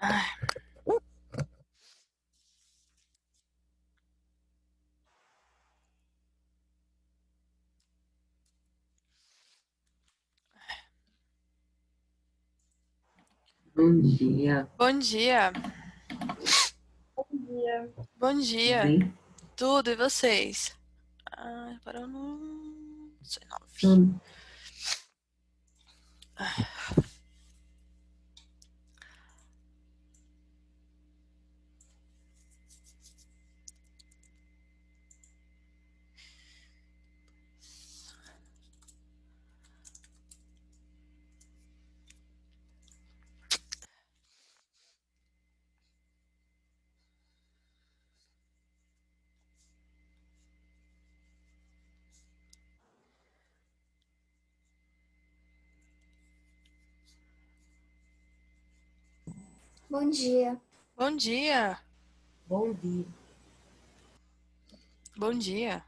Ai, Bom dia, bom dia, Dia. bom tudo dia. bem? Tudo, e vocês? Ai, para no 19. Tudo. Bom dia. Bom dia, Bom dia. bom dia.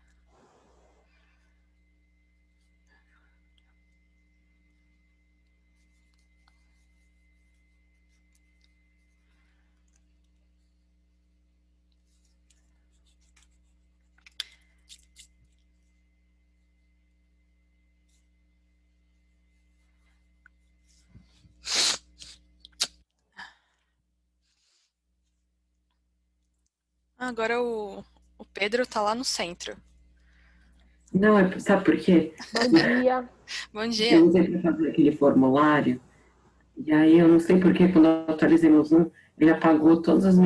Agora o Pedro tá lá no centro. Não, sabe por quê? Bom dia. Bom Eu dia. usei para fazer aquele formulário, e aí eu não sei por que quando eu atualizei meu Zoom, ele apagou todos os Seus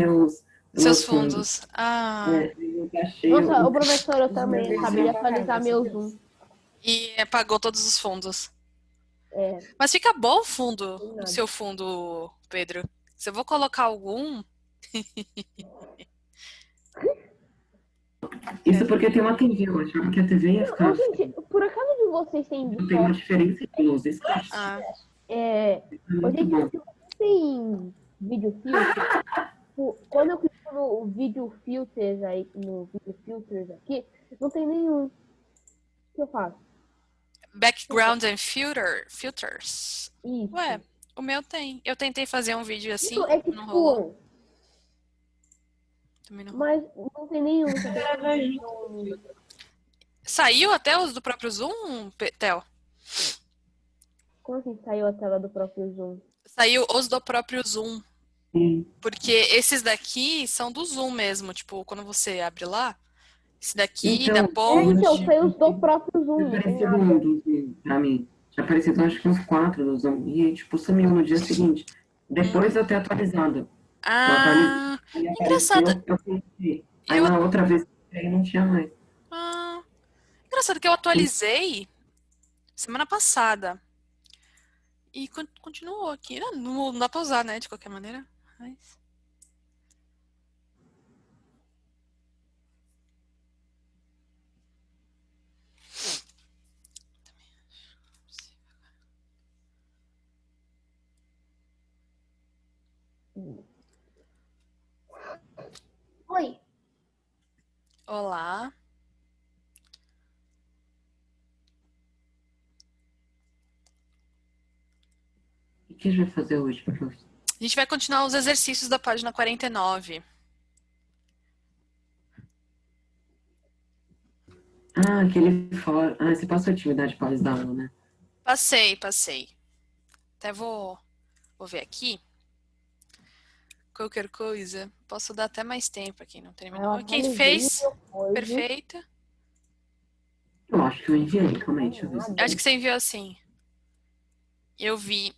meus fundos. fundos. Ah, Eu achei Nossa, o professor, eu os meus também acabei de atualizar meu Zoom. e apagou todos os fundos. É, Mas fica bom o fundo, tem o nada. seu fundo, Pedro. Se eu vou colocar algum. Isso porque tem uma TV, eu achava que a TV ia Ô, ficar. gente, por acaso de vocês têm Tem uma Discord? diferença de luz, isso que Ah, É, é ô, muito gente, bom. se vocês têm vídeo filter, quando eu clico no vídeo filters aí, no vídeo filters aqui, não tem nenhum. O que eu faço? background and filters. Ué, Isso. o meu tem. Eu tentei fazer um vídeo Isso assim, é que, não rolou. tipo, Também não rolou. mas não tem nenhum, só tem nome. Saiu até os do próprio Zoom, Theo? Como assim saiu a tela do próprio Zoom? Saiu os do próprio Zoom. Sim. Porque esses daqui são do Zoom mesmo. Tipo, quando você abre lá, esse daqui dá Então, Então, ponte. saiu os do próprio tinha Zoom, não tem aparecido nada. um do Zoom pra mim. Tinha aparecido acho que uns quatro do Zoom. E, tipo, sumiu no dia seguinte. Depois eu ter atualizado. Eu atualizei, Ah, aí engraçado. apareceu, eu coloquei. Aí Eu, na outra vez que eu entrei, não tinha mais. ah, engraçado que eu atualizei semana passada. E continuou aqui. Não dá pra usar, né? De qualquer maneira. Mas... Oi. Olá. O que a gente vai fazer hoje, professor? A gente vai continuar os exercícios da página 49. Ah, aquele fora. Ah, você passou a atividade pós da aula, né? Passei. Até vou ver aqui. Qualquer coisa. Posso dar até mais tempo pra quem não Aí eu terminou. Quem atualizei fez, meu coisa. perfeito. Eu acho que eu enviei, calma aí, Não, deixa eu ver se Eu acho nada. que você enviou assim. Eu vi.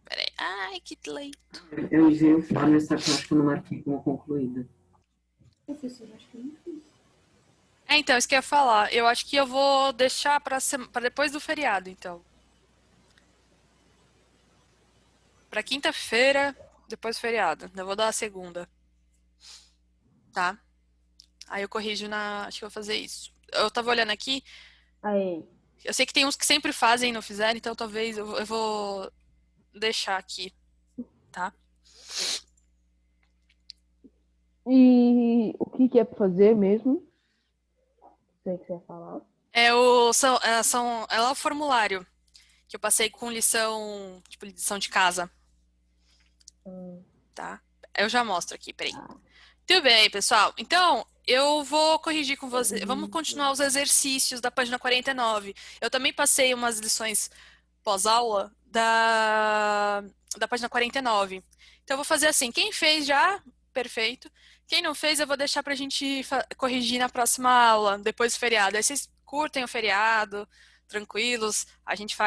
Peraí. Ai, que delay. eu enviei o fora, só que eu acho que eu não marquei como concluída. É, então, isso que eu ia falar. Eu acho que eu vou deixar pra depois do feriado, então. Pra quinta-feira, depois do feriado. Eu vou dar a segunda. Tá? Aí eu corrijo na. Acho que eu vou fazer isso. Eu tava olhando aqui. Aí. Eu sei que tem uns que sempre fazem e não fizeram, então talvez eu vou deixar aqui, tá? E o que que é pra fazer mesmo? Sei que você ia falar. É lá o formulário que eu passei com lição, tipo, lição de casa. tá? Eu já mostro aqui, peraí. Tudo bem, pessoal. Então, eu vou corrigir com você. Vamos continuar os exercícios da página 49. Eu também passei umas lições pós-aula da página 49. Então, eu vou fazer assim. Quem fez já, perfeito. Quem não fez, eu vou deixar pra gente corrigir na próxima aula, depois do feriado. Aí vocês curtem o feriado, tranquilos. A gente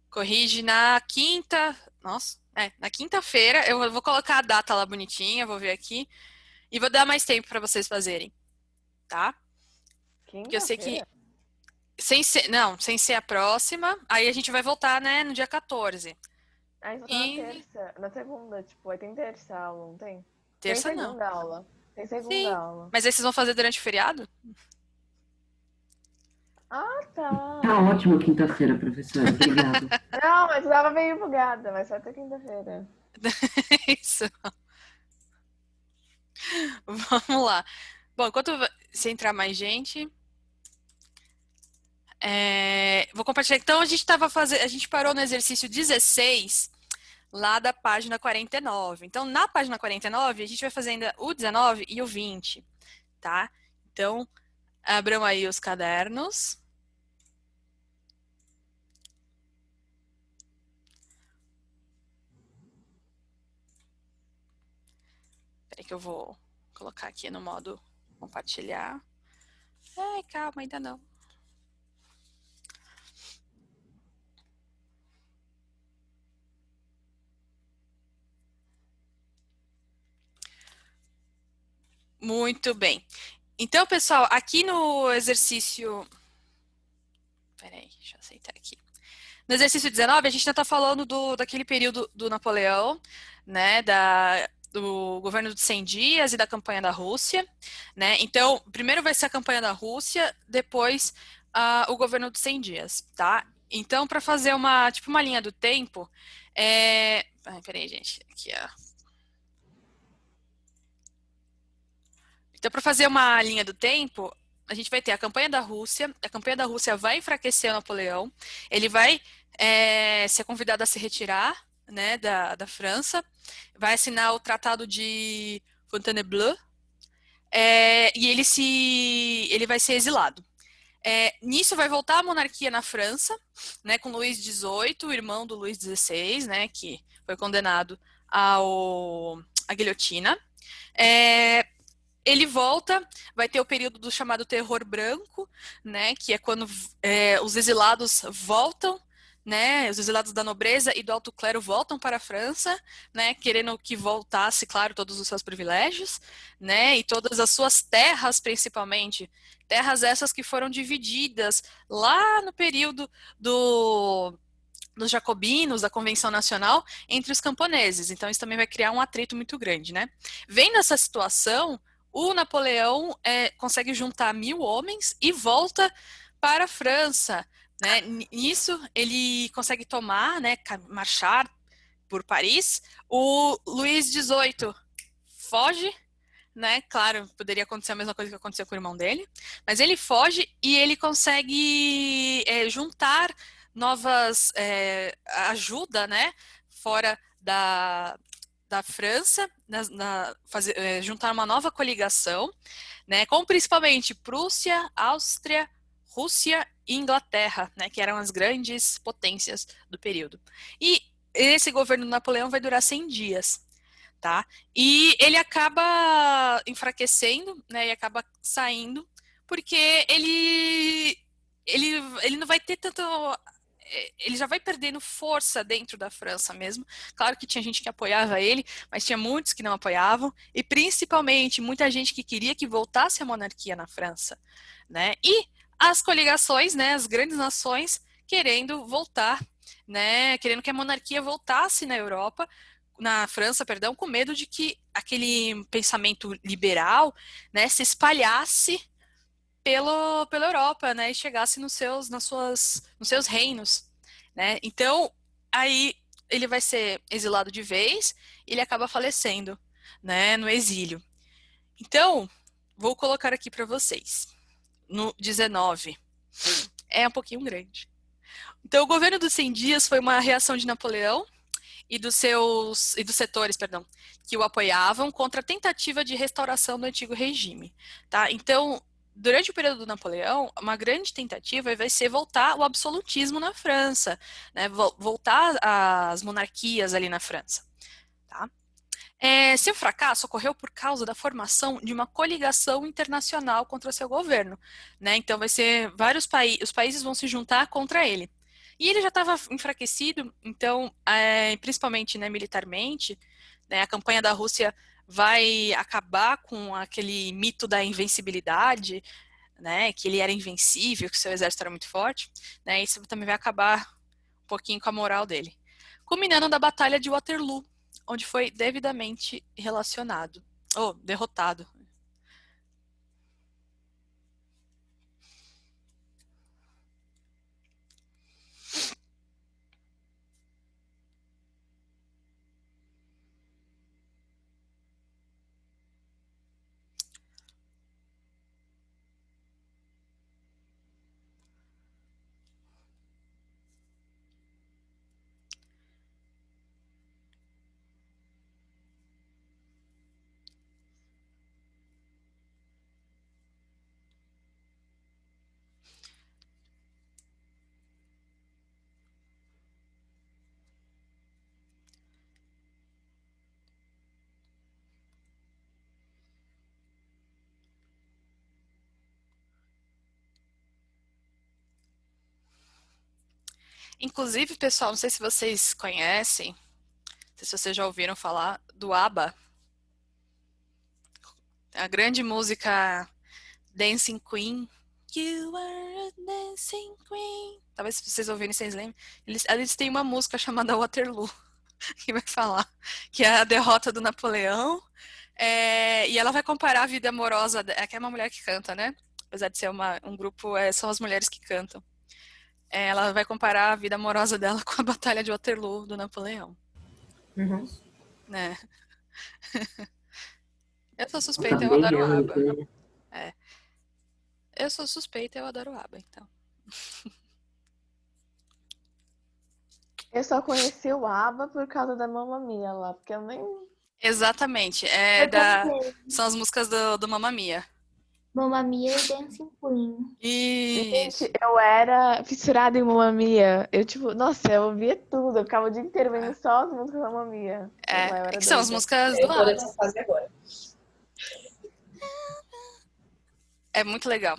corrige na quinta. Nossa, na quinta-feira. Eu vou colocar a data lá bonitinha, vou ver aqui. E vou dar mais tempo para vocês fazerem, tá? Porque eu sei que sem ser a próxima, aí a gente vai voltar, né, no dia 14. Ah, então na terça, na segunda, tipo, aí tem terça aula, não tem? Terça tem não. segunda aula. Tem segunda Sim. aula. Mas aí vocês vão fazer durante o feriado? Ah, tá. Tá ótimo quinta-feira, professora. Obrigado. Não, mas eu tava meio bugada, mas só até quinta-feira. Isso. Vamos lá. Bom, enquanto se entrar mais gente, vou compartilhar. Então, a gente parou no exercício 16, lá da página 49. Então, na página 49, a gente vai fazer ainda o 19 e o 20, tá? Então, abram aí os cadernos. Peraí que eu vou colocar aqui no modo compartilhar. Ai, calma, ainda não. Muito bem. Então, pessoal, aqui no exercício... Peraí, deixa eu aceitar aqui. No exercício 19, a gente ainda está falando daquele período do Napoleão, né, do governo de 100 dias e da campanha da Rússia, né? Então, primeiro vai ser a campanha da Rússia, depois o governo de 100 dias, tá? Então, para fazer uma linha do tempo, peraí, gente, aqui, ó. Então, para fazer uma linha do tempo, a gente vai ter a campanha da Rússia vai enfraquecer o Napoleão, ele vai ser convidado a se retirar, né, da França, vai assinar o Tratado de Fontainebleau, e ele vai ser exilado. Nisso vai voltar a monarquia na França, né, com Luís XVIII, o irmão do Luís XVI, né, que foi condenado à guilhotina. Ele volta, vai ter o período do chamado Terror Branco, né, que é quando os exilados voltam, né, os exilados da nobreza e do alto clero voltam para a França, né, querendo que voltasse, claro, todos os seus privilégios, né, e todas as suas terras, principalmente, terras essas que foram divididas lá no período dos jacobinos, da Convenção Nacional, entre os camponeses. Então, isso também vai criar um atrito muito grande, né. Vendo essa situação, o Napoleão consegue juntar 1000 homens e volta para a França, né? Nisso, ele consegue tomar, né, marchar por Paris. O Luís XVIII foge, né? Claro, poderia acontecer a mesma coisa que aconteceu com o irmão dele, mas ele foge e ele consegue juntar novas ajuda, né? Fora da França, juntar uma nova coligação, né, com principalmente Prússia, Áustria, Rússia e Inglaterra, né, que eram as grandes potências do período. E esse governo do Napoleão vai durar 100 dias, tá? E ele acaba enfraquecendo, né, e acaba saindo, porque ele não vai ter tanto... Ele já vai perdendo força dentro da França mesmo. Claro que tinha gente que apoiava ele, mas tinha muitos que não apoiavam, e principalmente muita gente que queria que voltasse a monarquia na França, né? E as coligações, né, as grandes nações querendo voltar, né, querendo que a monarquia voltasse na França, perdão, com medo de que aquele pensamento liberal, né, se espalhasse pela Europa, né, e chegasse nos seus reinos, né? Então, aí ele vai ser exilado de vez e ele acaba falecendo, né, no exílio. Então, vou colocar aqui para vocês. No 19. É um pouquinho grande. Então, o governo dos 100 dias foi uma reação de Napoleão e dos setores, perdão, que o apoiavam contra a tentativa de restauração do antigo regime, tá? Então, durante o período do Napoleão, uma grande tentativa vai ser voltar ao absolutismo na França, né? Voltar às monarquias ali na França, tá? Seu fracasso ocorreu por causa da formação de uma coligação internacional contra seu governo, né? Então vai ser os países vão se juntar contra ele. E ele já estava enfraquecido, então, principalmente, né, militarmente, né, a campanha da Rússia vai acabar com aquele mito da invencibilidade, né, que ele era invencível, que seu exército era muito forte, né? Isso também vai acabar um pouquinho com a moral dele. Culminando da Batalha de Waterloo, onde foi devidamente derrotado. Inclusive, pessoal, não sei se vocês conhecem, não sei se vocês já ouviram falar do ABBA, a grande música Dancing Queen. You are a dancing queen. Talvez se vocês ouvirem, vocês lembrem. Eles têm uma música chamada Waterloo, que vai falar que é a derrota do Napoleão. E ela vai comparar a vida amorosa. Que é uma mulher que canta, né? Apesar de ser um grupo, são as mulheres que cantam. Ela vai comparar a vida amorosa dela com a Batalha de Waterloo do Napoleão. Uhum. Né? Eu sou suspeita, eu adoro o ABBA. Eu sou suspeita, eu adoro o ABBA, então. Eu só conheci o ABBA por causa da Mamma Mia lá, porque eu nem... Exatamente. Eu também. São as músicas do Mamma Mia. Mamma Mia e Dancing Queen. Isso. Gente, eu era fissurada em Mamma Mia. Eu, tipo, nossa, eu ouvia tudo. Eu ficava o dia inteiro vendo só as músicas da Mamma Mia. Sei lá, eu era Que são as doida. músicas Eu do tô ABBA. nessa fase agora. É muito legal.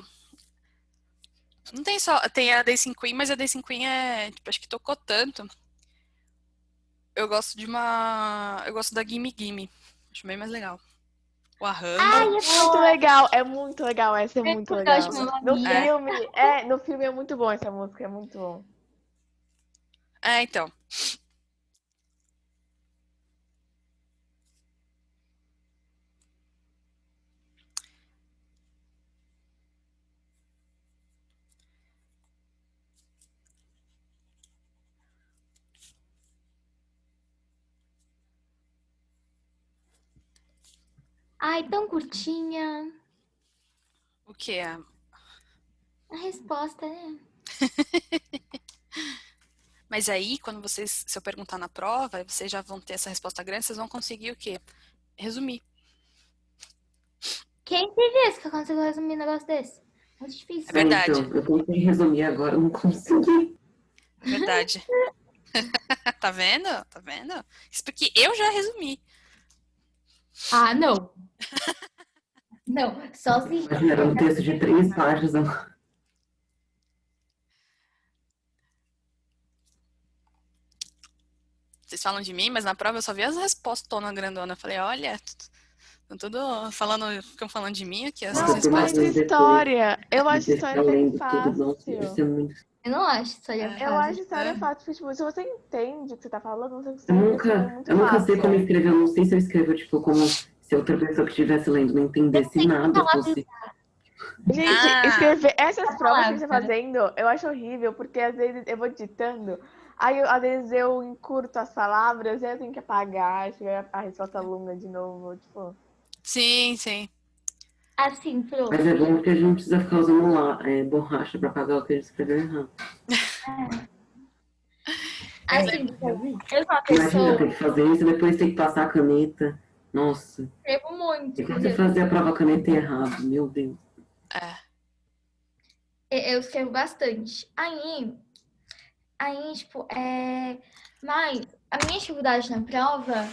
Não tem só... Tem a Dancing Queen, mas a Dancing Queen tipo, acho que tocou tanto. Eu gosto Eu gosto da Gimme Gimme. Acho bem mais legal. O arranjo. É muito legal, essa é muito Eu legal. gosto de Mamma No Mia. filme, no filme é muito bom essa música, é muito bom. Então. Ai, tão curtinha. O que é? A resposta, né? Mas aí, se eu perguntar na prova, vocês já vão ter essa resposta grande, vocês vão conseguir o quê? Resumir. Quem te disse que eu consigo resumir um negócio desse? Muito difícil. É verdade. Então, eu tentei resumir agora, não consegui. É verdade. Tá vendo? Tá vendo? Isso porque eu já resumi. Ah, não. Não, só se... Imagina, era um texto de 3 páginas. Vocês falam de mim, mas na prova eu só vi as respostas na grandona. Eu falei, olha, ficam falando de mim aqui, essas Não, mas respostas. história. Eu acho Depois história além bem de tudo, nossa, fácil. deve ser muito... Eu não acho história fácil. Eu acho história fácil, porque, tipo, se você entende o que você tá falando, você Eu consegue nunca, muito eu nunca sei fácil. como escrever, eu não sei se eu escrevo, tipo, como se outra pessoa que estivesse lendo não entendesse nada, fosse... Gente, Ah. escrever essas provas que palavra. você tá fazendo, eu acho horrível, porque às vezes eu vou digitando, aí às vezes eu encurto as palavras e eu tenho que apagar, escrever a resposta longa de novo, tipo... Sim, sim. Assim, Pro. Mas é bom porque a gente não precisa ficar usando borracha pra apagar o que a gente escreveu errado. Assim, Já vi. eu sou uma Imagina pessoa ter que fazer isso e depois ter que passar a caneta. Nossa. que escrevo muito, E quando você entendeu? fazer a prova caneta errado, meu Deus. É. Eu escrevo bastante. Aí, tipo, mas a minha dificuldade na prova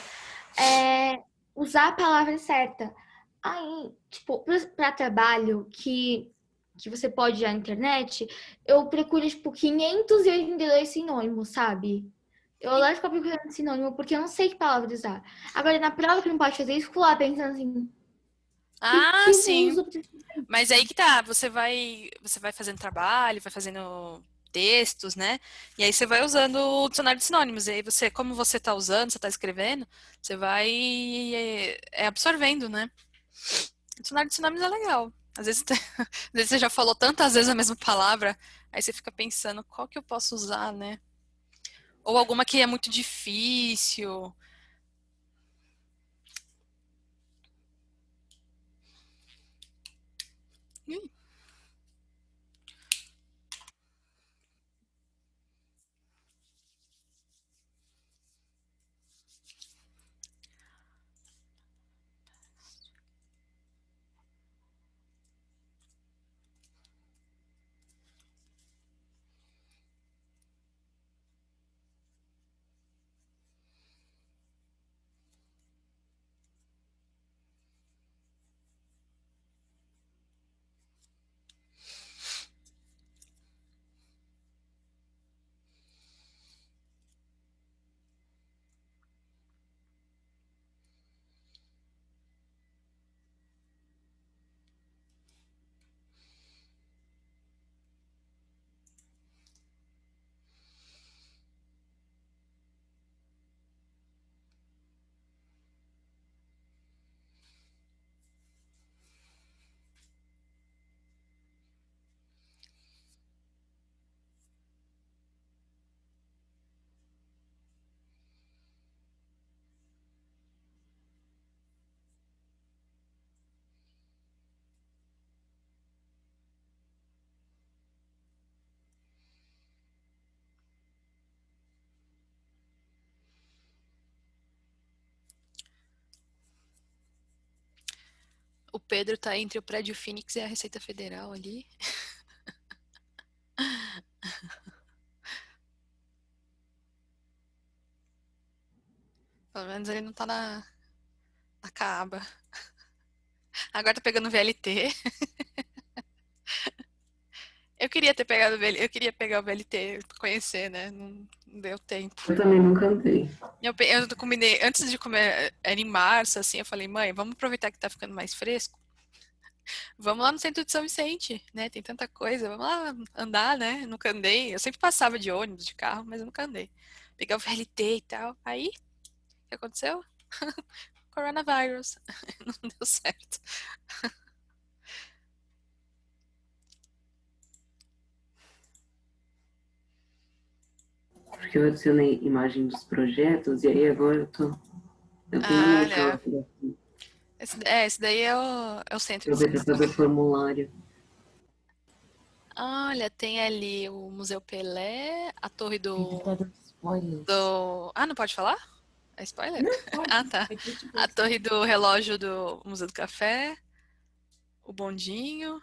é usar a palavra certa. Aí, tipo, para trabalho que você pode ir na internet, eu procuro, tipo, 582 sinônimos, sabe? Eu adoro ficar procurando sinônimo porque eu não sei que palavra usar. Agora, na prova que não pode fazer isso, fico lá pensando assim, Ah, que eu sim. uso? Mas aí que tá, você vai fazendo trabalho, vai fazendo textos, né? E aí você vai usando o dicionário de sinônimos. E aí você, como você tá usando, você tá escrevendo, você vai absorvendo, né? O dicionário de sinônimos é legal. Às vezes, às vezes você já falou tantas vezes a mesma palavra, aí você fica pensando qual que eu posso usar, né? Ou alguma que é muito difícil. Ih, o Pedro tá entre o Prédio Phoenix e a Receita Federal ali. Pelo menos ele não tá na Caaba. Agora tá pegando VLT. Eu queria ter pegado o VLT, eu queria pegar o VLT pra conhecer, né? Não deu tempo. Eu também nunca andei. Eu combinei, antes de comer, era em março, assim, eu falei, mãe, vamos aproveitar que tá ficando mais fresco. Vamos lá no centro de São Vicente, né? Tem tanta coisa, vamos lá andar, né? Nunca andei. Eu sempre passava de ônibus, de carro, mas eu nunca andei. Pegar o VLT e tal. Aí, o que aconteceu? Coronavirus. Não deu certo. Porque eu adicionei imagem dos projetos e aí agora eu tenho um monte Olha, lá. esse daí é o centro de Aproveita para fazer o formulário. Olha, tem ali o Museu Pelé, a torre Tá dando spoilers. Ah, não pode falar? É spoiler? Não, pode. Ah, tá. É que, tipo, A torre do relógio do Museu do Café, o bondinho.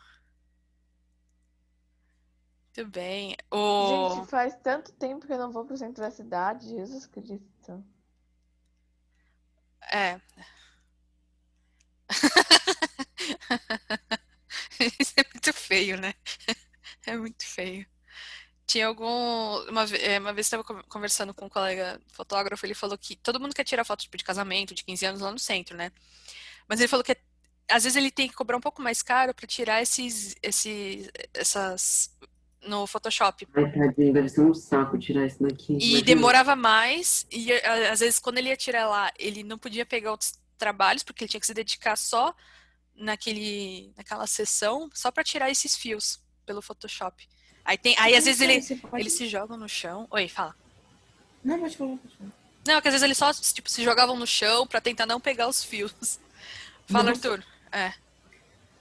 Muito bem. Gente, faz tanto tempo que eu não vou pro centro da cidade, Jesus Cristo. É. Isso é muito feio, né? É muito feio. Tinha uma vez eu estava conversando com um colega fotógrafo, ele falou que todo mundo quer tirar foto tipo, de casamento, de 15 anos lá no centro, né? Mas ele falou que às vezes ele tem que cobrar um pouco mais caro para tirar essas no Photoshop. Ai, tadinho, deve ser um saco tirar isso daqui. E Imagina. demorava mais, e às vezes quando ele ia tirar lá, ele não podia pegar outros trabalhos, porque ele tinha que se dedicar só naquela sessão, só para tirar esses fios pelo Photoshop. Aí às vezes sério, você ele pode... se jogam no chão. Oi, fala. Não, pode falar, pode falar. Não, é que às vezes eles só tipo, se jogavam no chão para tentar não pegar os fios. Fala, Nossa. Arthur. É.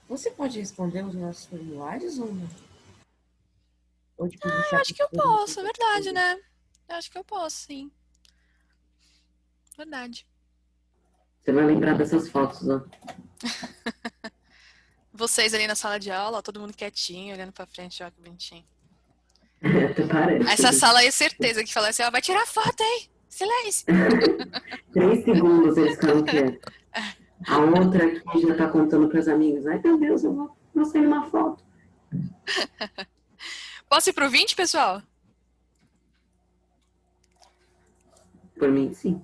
Você pode responder os nossos formulários ou não? Ou, tipo, Eu deixar acho que eu pra posso, é verdade, né? Eu acho que eu posso, sim. Verdade. Você vai lembrar dessas fotos, ó. Vocês ali na sala de aula, ó, todo mundo quietinho, olhando pra frente, ó, que bonitinho. Até parece, Essa né? sala aí é certeza que fala assim, ó, vai tirar foto aí! Silêncio! 3 segundos eles ficaram quietos. A outra aqui já tá contando para as amigas. Ai, meu Deus, eu vou sair uma foto. Posso ir pro 20, pessoal? Por mim, sim.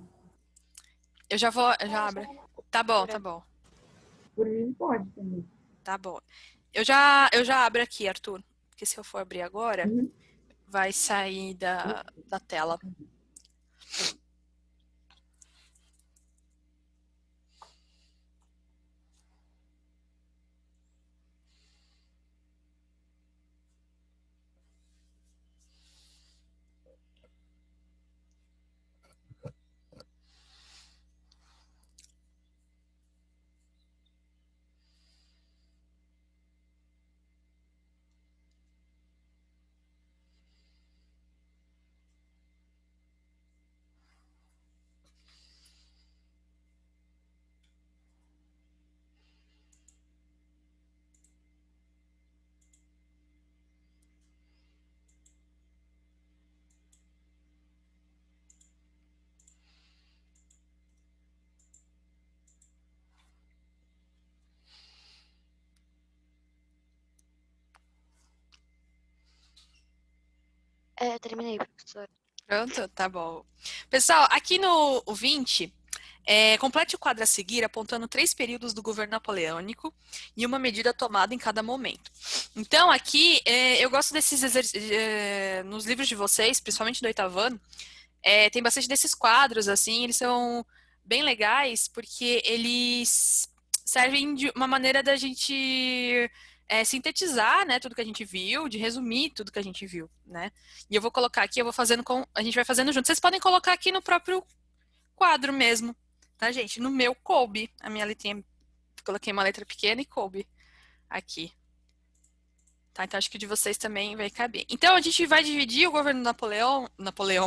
Eu já abro. Tá bom, tá bom. Por mim pode também. Tá bom. Eu já abro aqui, Arthur. Porque se eu for abrir agora, Uhum. vai sair da tela. Terminei, professora. Pronto? Tá bom. Pessoal, aqui no 20, complete o quadro a seguir apontando 3 períodos do governo napoleônico e uma medida tomada em cada momento. Então, aqui, eu gosto desses exercícios, nos livros de vocês, principalmente do 8º ano, tem bastante desses quadros, assim, eles são bem legais porque eles servem de uma maneira da gente sintetizar, né, tudo que a gente viu, de resumir tudo que a gente viu, né? E eu vou colocar aqui, a gente vai fazendo junto. Vocês podem colocar aqui no próprio quadro mesmo, tá, gente? No meu coube, a minha letrinha, coloquei uma letra pequena e coube aqui. Tá, então acho que o de vocês também vai caber. Então a gente vai dividir o governo Napoleão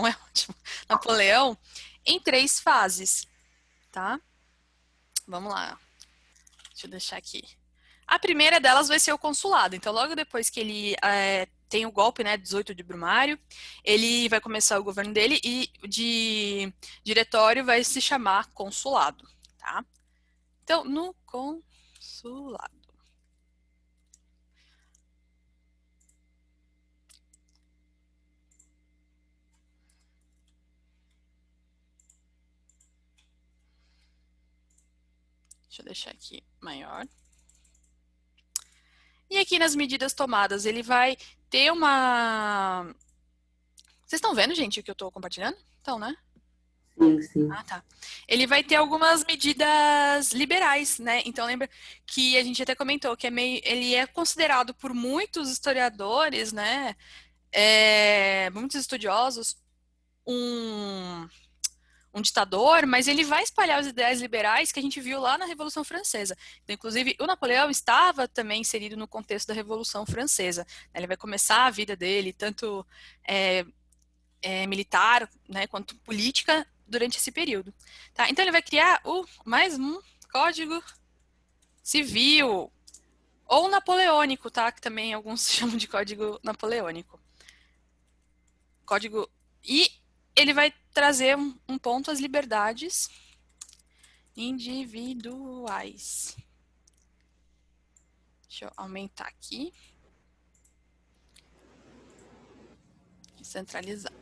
é ótimo, Napoleão, em 3 fases, tá? Vamos lá. Deixa eu deixar aqui. A primeira delas vai ser o consulado. Então logo depois que ele tem o golpe, né, 18 de Brumário, ele vai começar o governo dele e de diretório vai se chamar consulado, tá? Então no consulado. Deixa eu deixar aqui maior. E aqui nas medidas tomadas, ele vai ter uma... Vocês estão vendo, gente, o que eu estou compartilhando? Então, né? Sim, sim. Ah, tá. Ele vai ter algumas medidas liberais, né? Então, lembra que a gente até comentou que ele é considerado por muitos historiadores, né? Muitos estudiosos, um ditador, mas ele vai espalhar os ideais liberais que a gente viu lá na Revolução Francesa. Então, inclusive, o Napoleão estava também inserido no contexto da Revolução Francesa. Ele vai começar a vida dele, tanto militar, né, quanto política, durante esse período. Tá? Então, ele vai criar mais um Código Civil, ou napoleônico, tá? Que também alguns chamam de Código Napoleônico. E ele vai trazer um ponto às liberdades individuais. Deixa eu aumentar aqui. E centralizar.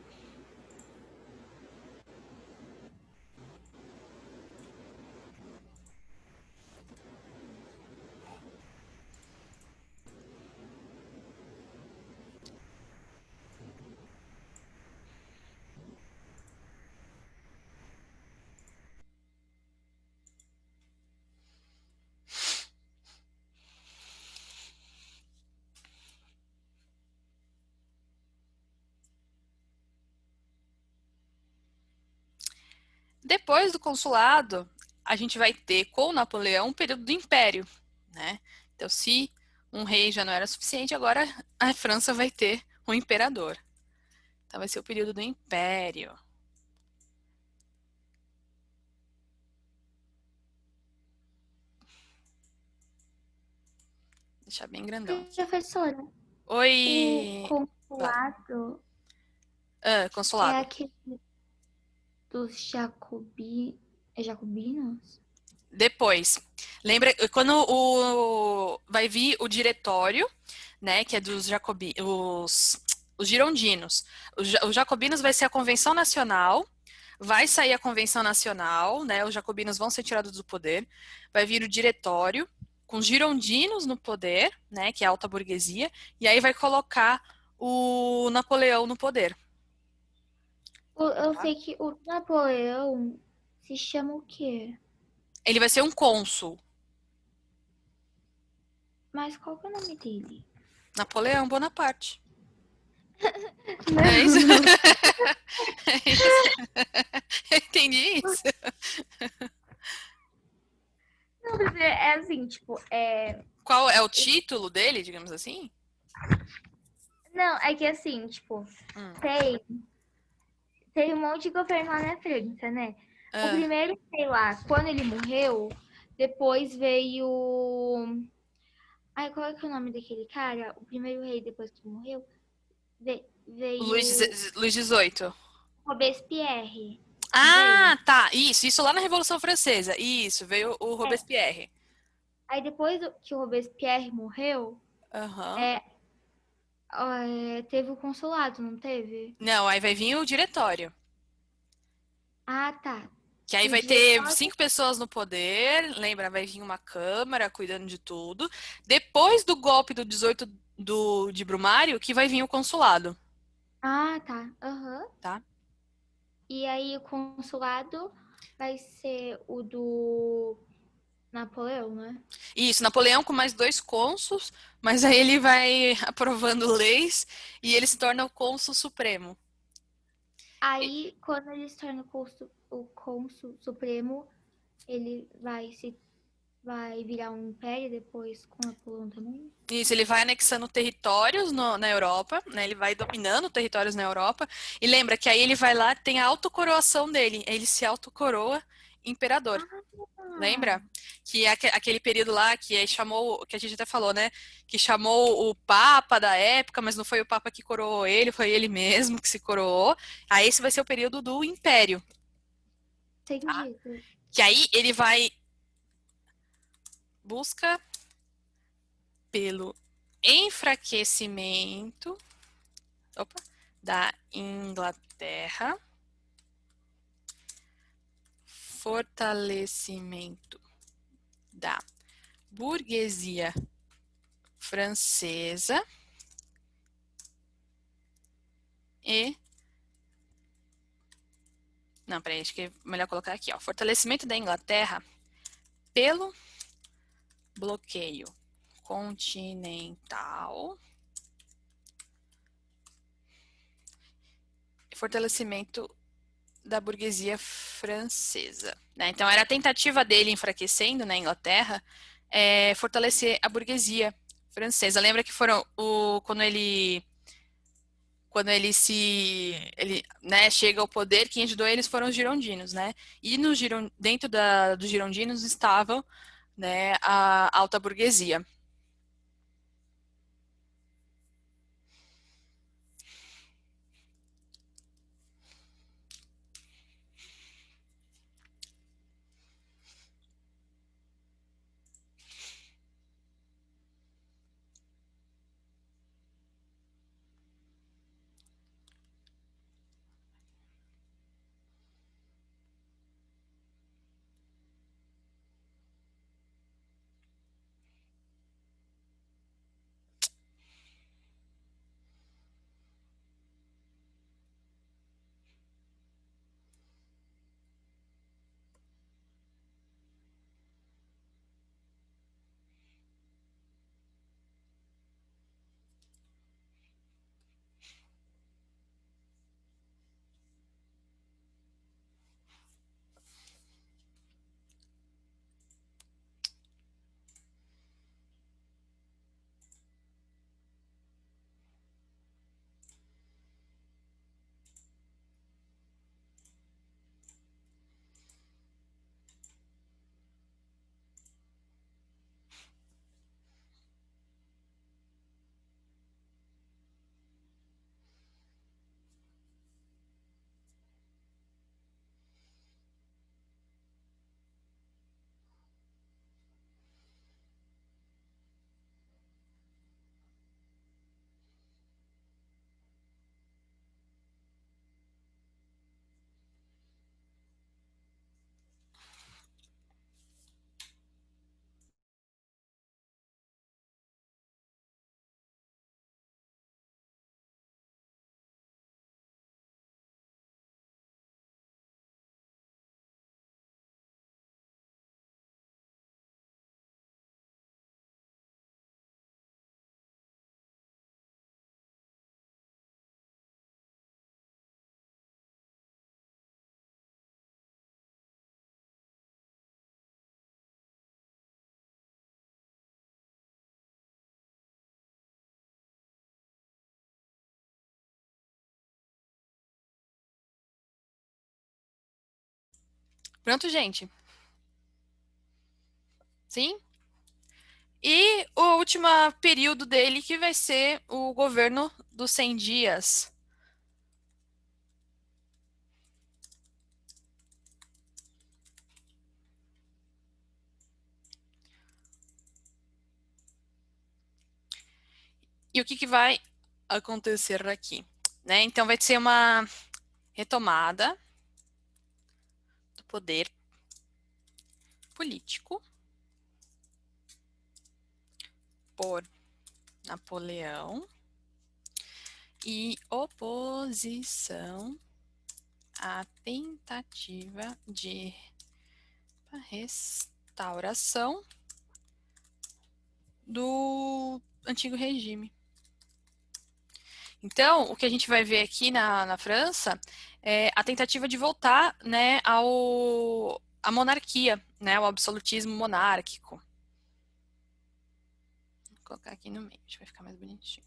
Depois do consulado, a gente vai ter com Napoleão um período do império, né? Então, se um rei já não era suficiente, agora a França vai ter um imperador. Então vai ser o período do Império. Deixar bem grandão aqui. Professora, o Oi! Vai. consulado é Consulado. aquele dos jacobinos? Depois, lembra quando vai vir o diretório, né, que é dos os girondinos. Os jacobinos vai ser a convenção nacional, vai sair a convenção nacional, né, os jacobinos vão ser tirados do poder, vai vir o diretório com os girondinos no poder, né, que é a alta burguesia, e aí vai colocar o Napoleão no poder. Eu sei que o Napoleão se chama o quê? Ele vai ser um cônsul. Mas qual que é o nome dele? Napoleão Bonaparte. Não, É isso? É isso. Entendi isso. não, mas é assim, tipo, Qual é o título dele, digamos assim? Não, é que assim, tipo, Hum. tem um monte de governo lá na França, né? O primeiro, sei lá, quando ele morreu, depois veio. Ai, qual é que é o nome daquele cara? O primeiro rei depois que morreu O veio Luís XVIII. Robespierre. Não Ah, veio? tá. Isso lá na Revolução Francesa. Isso, veio o Robespierre. Aí depois que o Robespierre morreu, Aham. teve o consulado, não teve? Não, aí vai vir o diretório. Ah, tá. Que aí E o vai ter diretório. 5 pessoas no poder. Lembra, vai vir uma câmara cuidando de tudo. Depois do golpe do 18 de Brumário, que vai vir o consulado. Ah, tá. Aham. Tá? E aí o consulado vai ser o do Napoleão, né? Isso, Napoleão com mais 2 cônsuls, mas aí ele vai aprovando leis e ele se torna o cônsul supremo. Aí, quando ele se torna o cônsul supremo, ele vai virar um império depois com Napoleão também? Isso, ele vai anexando territórios na Europa, né? Ele vai dominando territórios na Europa. E lembra que aí ele vai lá, tem a autocoroação dele. Ele se autocoroa imperador. Lembra? Que é aquele período lá que chamou, que a gente até falou, né? Que chamou o Papa da época, mas não foi o Papa que coroou ele, foi ele mesmo que se coroou. Aí esse vai ser o período do Império. Tá? Entendi. Que aí ele vai busca pelo enfraquecimento, da Inglaterra, fortalecimento da burguesia francesa e não, peraí, acho que é melhor colocar aqui, ó. Fortalecimento da Inglaterra pelo bloqueio continental. Fortalecimento da burguesia francesa. Né? Então, era a tentativa dele, enfraquecendo na Inglaterra, fortalecer a burguesia francesa. Lembra que quando ele né, chega ao poder, quem ajudou eles foram os girondinos, né? E dentro dos girondinos estavam, né, a alta burguesia. Pronto, gente? Sim? E o último período dele que vai ser o governo dos 100 dias. E o que vai acontecer aqui? Né? Então, vai ser uma retomada do poder político por Napoleão e oposição à tentativa de restauração do antigo regime. Então, o que a gente vai ver aqui na França é a tentativa de voltar, né, à monarquia, né, ao absolutismo monárquico. Vou colocar aqui no meio, acho que vai ficar mais bonitinho.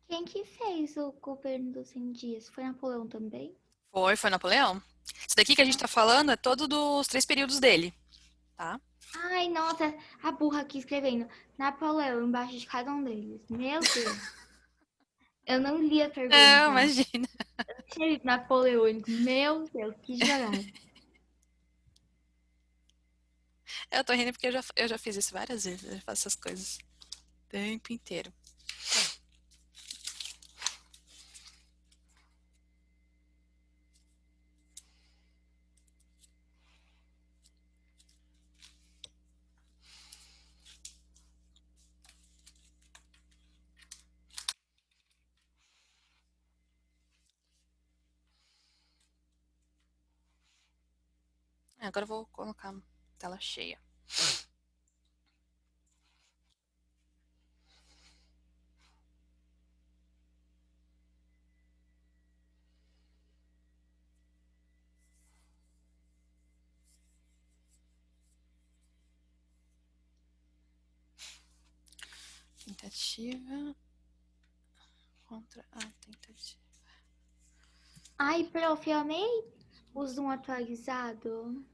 Quem que fez o governo dos 100 dias? Foi Napoleão também? Foi Napoleão. Isso daqui que a gente está falando é todo dos 3 períodos dele, tá? Ai, nossa, a burra aqui escrevendo Napoleão embaixo de cada um deles. Meu Deus. Eu não li a pergunta. Não, imagina. Eu tinha lido napoleônico. Meu Deus, que jogada. Eu tô rindo porque eu já fiz isso várias vezes. Eu já faço essas coisas o tempo inteiro. Agora eu vou colocar a tela cheia. Tentativa contra a tentativa. Ai, prof, eu amei o Zoom atualizado.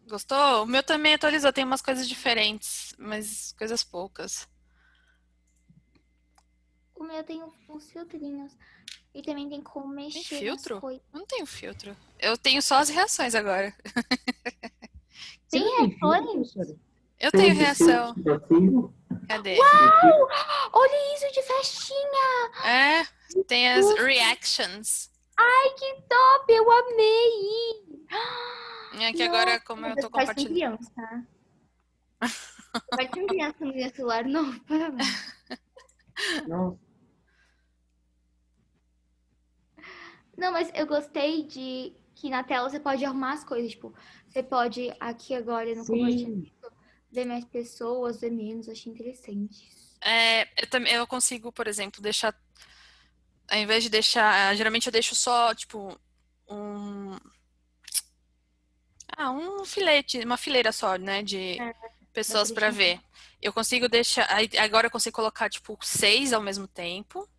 Gostou? O meu também atualizou, tem umas coisas diferentes, mas coisas poucas. O meu tem uns filtrinhos. E também tem como Tem mexer filtro? nas coisas. Eu não tenho filtro. Eu tenho só as reações agora. Tem reações? Eu Tem tenho esse reação. filtro assim, Cadê? Olha isso de festinha! É, tem as reactions. Ai, que top! Eu amei! É que agora, como eu tô Faz com compartilhando. criança, tá? Vai com criança no meu celular novo, parabéns. nossa, Não, mas eu gostei de que na tela você pode arrumar as coisas. Tipo, você pode aqui agora no compartilhamento sim. ver mais pessoas, ver menos. Achei interessante. Eu consigo, por exemplo, deixar. Ao invés de deixar. Geralmente eu deixo só, tipo, um. Um filete, uma fileira só, né? De pessoas para ver. Eu consigo deixar. Agora eu consigo colocar, tipo, 6 ao mesmo tempo.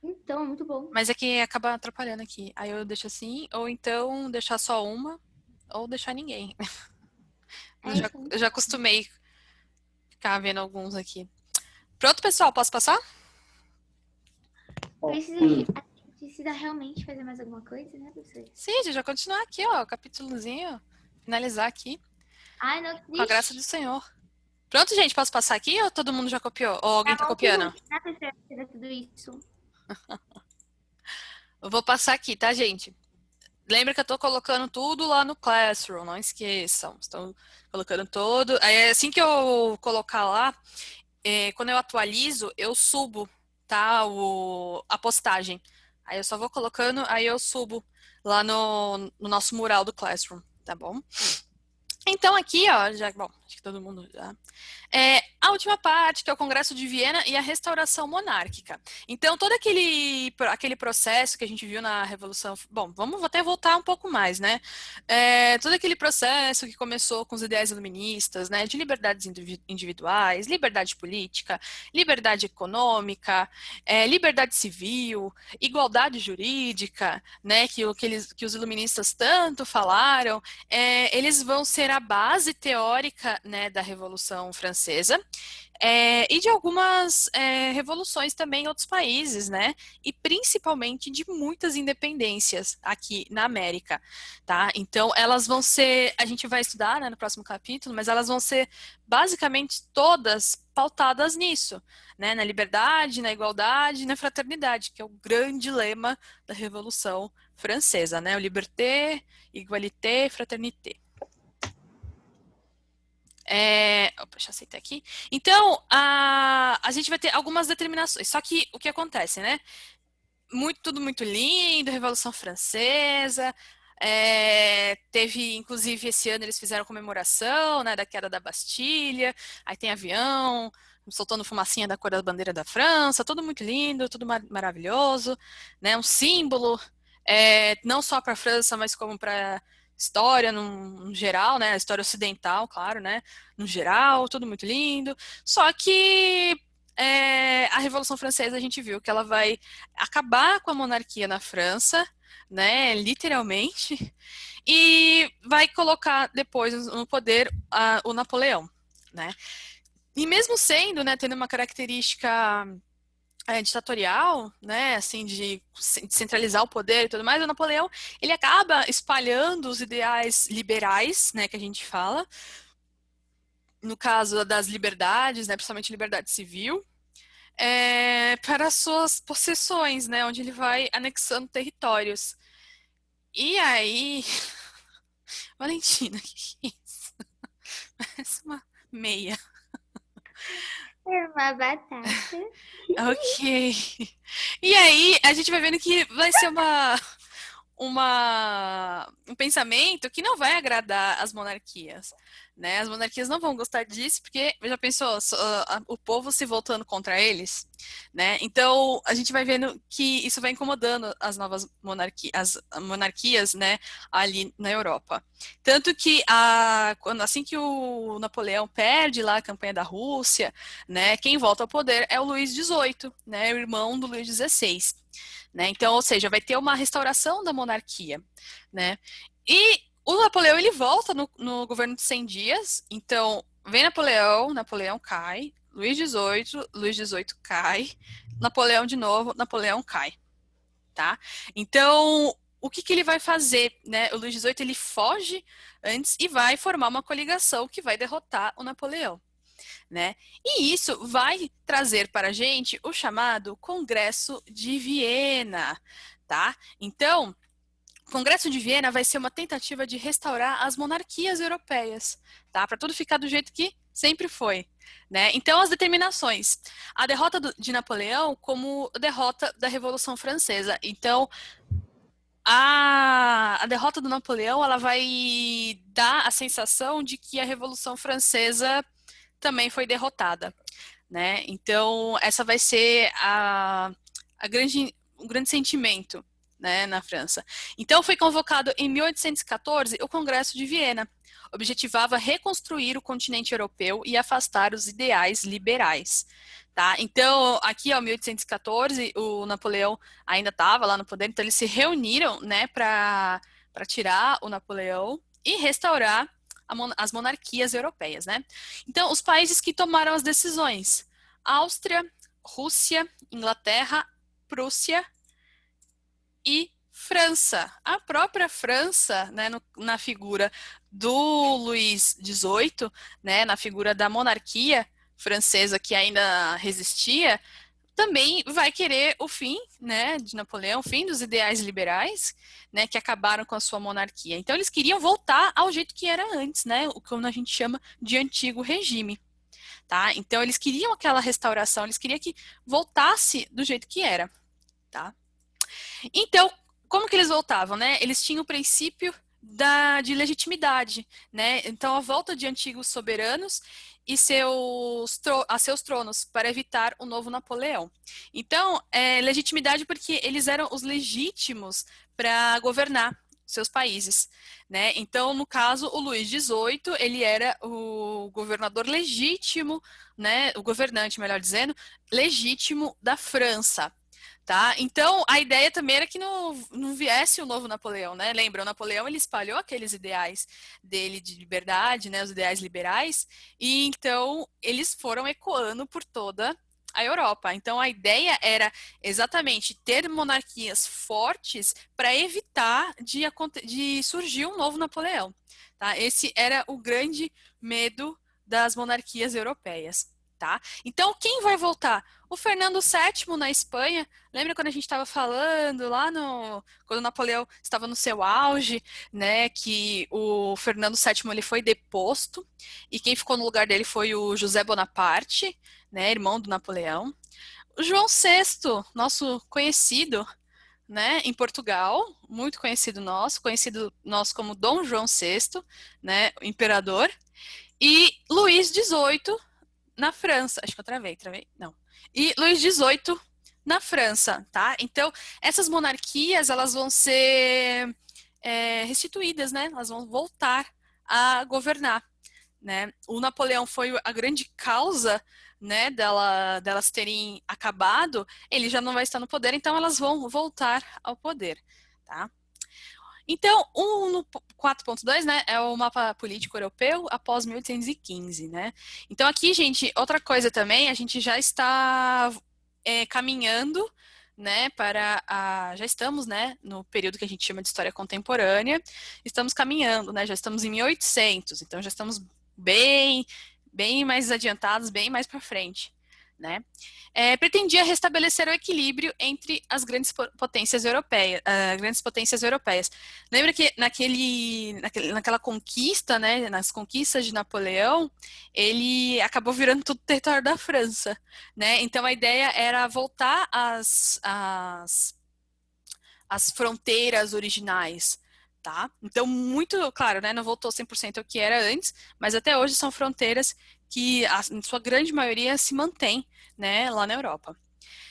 Então, é muito bom. Mas é que acaba atrapalhando aqui. Aí eu deixo assim, ou então deixar só uma, ou deixar ninguém. Eu já acostumei ficar vendo alguns aqui. Pronto, pessoal? Posso passar? Precisa realmente fazer mais alguma coisa, né, professor? Sim, a gente vai continuar aqui, ó. Capítulozinho. Finalizar aqui. Ai, não. Com a graça do Senhor. Pronto, gente? Posso passar aqui ou todo mundo já copiou? Ou alguém tá copiando? Né, professor, tudo isso. Eu vou passar aqui, tá, gente? lembra que eu estou colocando tudo lá no Classroom, não esqueçam. Estou colocando todo. Aí, assim que eu colocar lá, quando eu atualizo, eu subo, tá? A postagem. Aí eu só vou colocando, aí eu subo lá no nosso mural do Classroom, tá bom? Então aqui, ó, bom, acho que todo mundo já. A última parte, que é o Congresso de Viena e a restauração monárquica. Então, todo aquele processo que a gente viu na Revolução... Bom, vamos até voltar um pouco mais, né? Todo aquele processo que começou com os ideais iluministas, né? De liberdades individuais, liberdade política, liberdade econômica, liberdade civil, igualdade jurídica, né? Que os iluministas tanto falaram, eles vão ser a base teórica, né, da Revolução Francesa, e de algumas revoluções também em outros países, né? E principalmente de muitas independências aqui na América, tá? Então, elas vão ser, a gente vai estudar, né, no próximo capítulo, mas elas vão ser basicamente todas pautadas nisso, né? Na liberdade, na igualdade, na fraternidade, que é o grande lema da Revolução Francesa, né? O liberté, égalité, fraternité. Deixa eu aceitar aqui. Então, a gente vai ter algumas determinações. Só que o que acontece, né? Tudo muito lindo, Revolução Francesa. Teve, inclusive, esse ano eles fizeram comemoração, né, da queda da Bastilha. Aí tem avião, soltando fumacinha da cor da bandeira da França. Tudo muito lindo, tudo maravilhoso, né? Um símbolo, não só para a França, mas como para história no geral, né? A história ocidental, claro, né? No geral, tudo muito lindo. Só que a Revolução Francesa, a gente viu que ela vai acabar com a monarquia na França, né? Literalmente, e vai colocar depois no poder o Napoleão, né? E mesmo sendo, né, tendo uma característica ditatorial, né, assim, de centralizar o poder e tudo mais, o Napoleão, ele acaba espalhando os ideais liberais, né, que a gente fala, no caso das liberdades, né, principalmente liberdade civil, para as suas possessões, né, onde ele vai anexando territórios. E aí, Valentina, que é isso? Parece uma meia. É uma batata. Ok. E aí, a gente vai vendo que vai ser um pensamento que não vai agradar as monarquias, né? As monarquias não vão gostar disso, porque já pensou o povo se voltando contra eles, né? Então a gente vai vendo que isso vai incomodando as novas monarquias, né? Ali na Europa, tanto que assim que o Napoleão perde lá a campanha da Rússia, né? Quem volta ao poder é o Luís XVIII, né? O irmão do Luís XVI. Né? Então, ou seja, vai ter uma restauração da monarquia, né? E o Napoleão, ele volta no governo de 100 dias, então vem Napoleão cai, Luís XVIII cai, Napoleão de novo, Napoleão cai, tá? Então, o que ele vai fazer, né? O Luís XVIII, ele foge antes e vai formar uma coligação que vai derrotar o Napoleão. Né? E isso vai trazer para a gente o chamado Congresso de Viena, tá? Então, o Congresso de Viena vai ser uma tentativa de restaurar as monarquias europeias, tá? Para tudo ficar do jeito que sempre foi, né? Então, as determinações. A derrota de Napoleão como derrota da Revolução Francesa. Então, a derrota do Napoleão, ela vai dar a sensação de que a Revolução Francesa também foi derrotada, né? Então, essa vai ser o grande sentimento, né, na França. Então, foi convocado em 1814 o Congresso de Viena. Objetivava reconstruir o continente europeu e afastar os ideais liberais. Tá? Então, aqui, ó, 1814, o Napoleão ainda estava lá no poder, então eles se reuniram, né, para tirar o Napoleão e restaurar as monarquias europeias, né? Então, os países que tomaram as decisões: Áustria, Rússia, Inglaterra, Prússia e França. A própria França, né, na figura do Luís XVIII, né, na figura da monarquia francesa que ainda resistia, também vai querer o fim, né, de Napoleão, o fim dos ideais liberais, né, que acabaram com a sua monarquia. Então eles queriam voltar ao jeito que era antes, né, o que a gente chama de antigo regime, tá? Então eles queriam aquela restauração, eles queriam que voltasse do jeito que era, tá? Então, como que eles voltavam, né? Eles tinham o princípio de legitimidade, né? Então, a volta de antigos soberanos e a seus tronos para evitar o novo Napoleão. Então, legitimidade porque eles eram os legítimos para governar seus países, né? Então, no caso, o Luís XVIII, ele era o governador legítimo, né? O governante, melhor dizendo, legítimo da França. Tá? Então, a ideia também era que não viesse o novo Napoleão, né? Lembra, o Napoleão ele espalhou aqueles ideais dele de liberdade, né? Os ideais liberais, e então eles foram ecoando por toda a Europa. Então, a ideia era exatamente ter monarquias fortes para evitar de surgir um novo Napoleão. Tá? Esse era o grande medo das monarquias europeias. Tá? Então, quem vai voltar? O Fernando VII na Espanha. Lembra quando a gente estava falando lá quando Napoleão estava no seu auge, né? Que o Fernando VII ele foi deposto e quem ficou no lugar dele foi o José Bonaparte, né? Irmão do Napoleão. O João VI, nosso conhecido, né? Em Portugal, muito conhecido nosso como Dom João VI, né? O imperador. E Luís XVIII na França. Acho que eu travei. Não. E Luís XVIII na França, tá? Então, essas monarquias, elas vão ser restituídas, né? Elas vão voltar a governar, né? O Napoleão foi a grande causa, né, delas terem acabado. Ele já não vai estar no poder, então elas vão voltar ao poder, tá? Então, no 4.2, né, é o mapa político europeu após 1815, né? Então aqui, gente, outra coisa também, a gente já está caminhando, né, já estamos, né, no período que a gente chama de história contemporânea, estamos caminhando, né, já estamos em 1800, então já estamos bem mais adiantados, bem mais para frente, né? Pretendia restabelecer o equilíbrio entre as grandes potências europeias. Lembra que naquela conquista, né, nas conquistas de Napoleão, ele acabou virando tudo território da França, né? Então a ideia era voltar às fronteiras originais, tá? Então, muito claro, né, não voltou 100% ao que era antes, mas até hoje são fronteiras que, em sua grande maioria, se mantém, né, lá na Europa.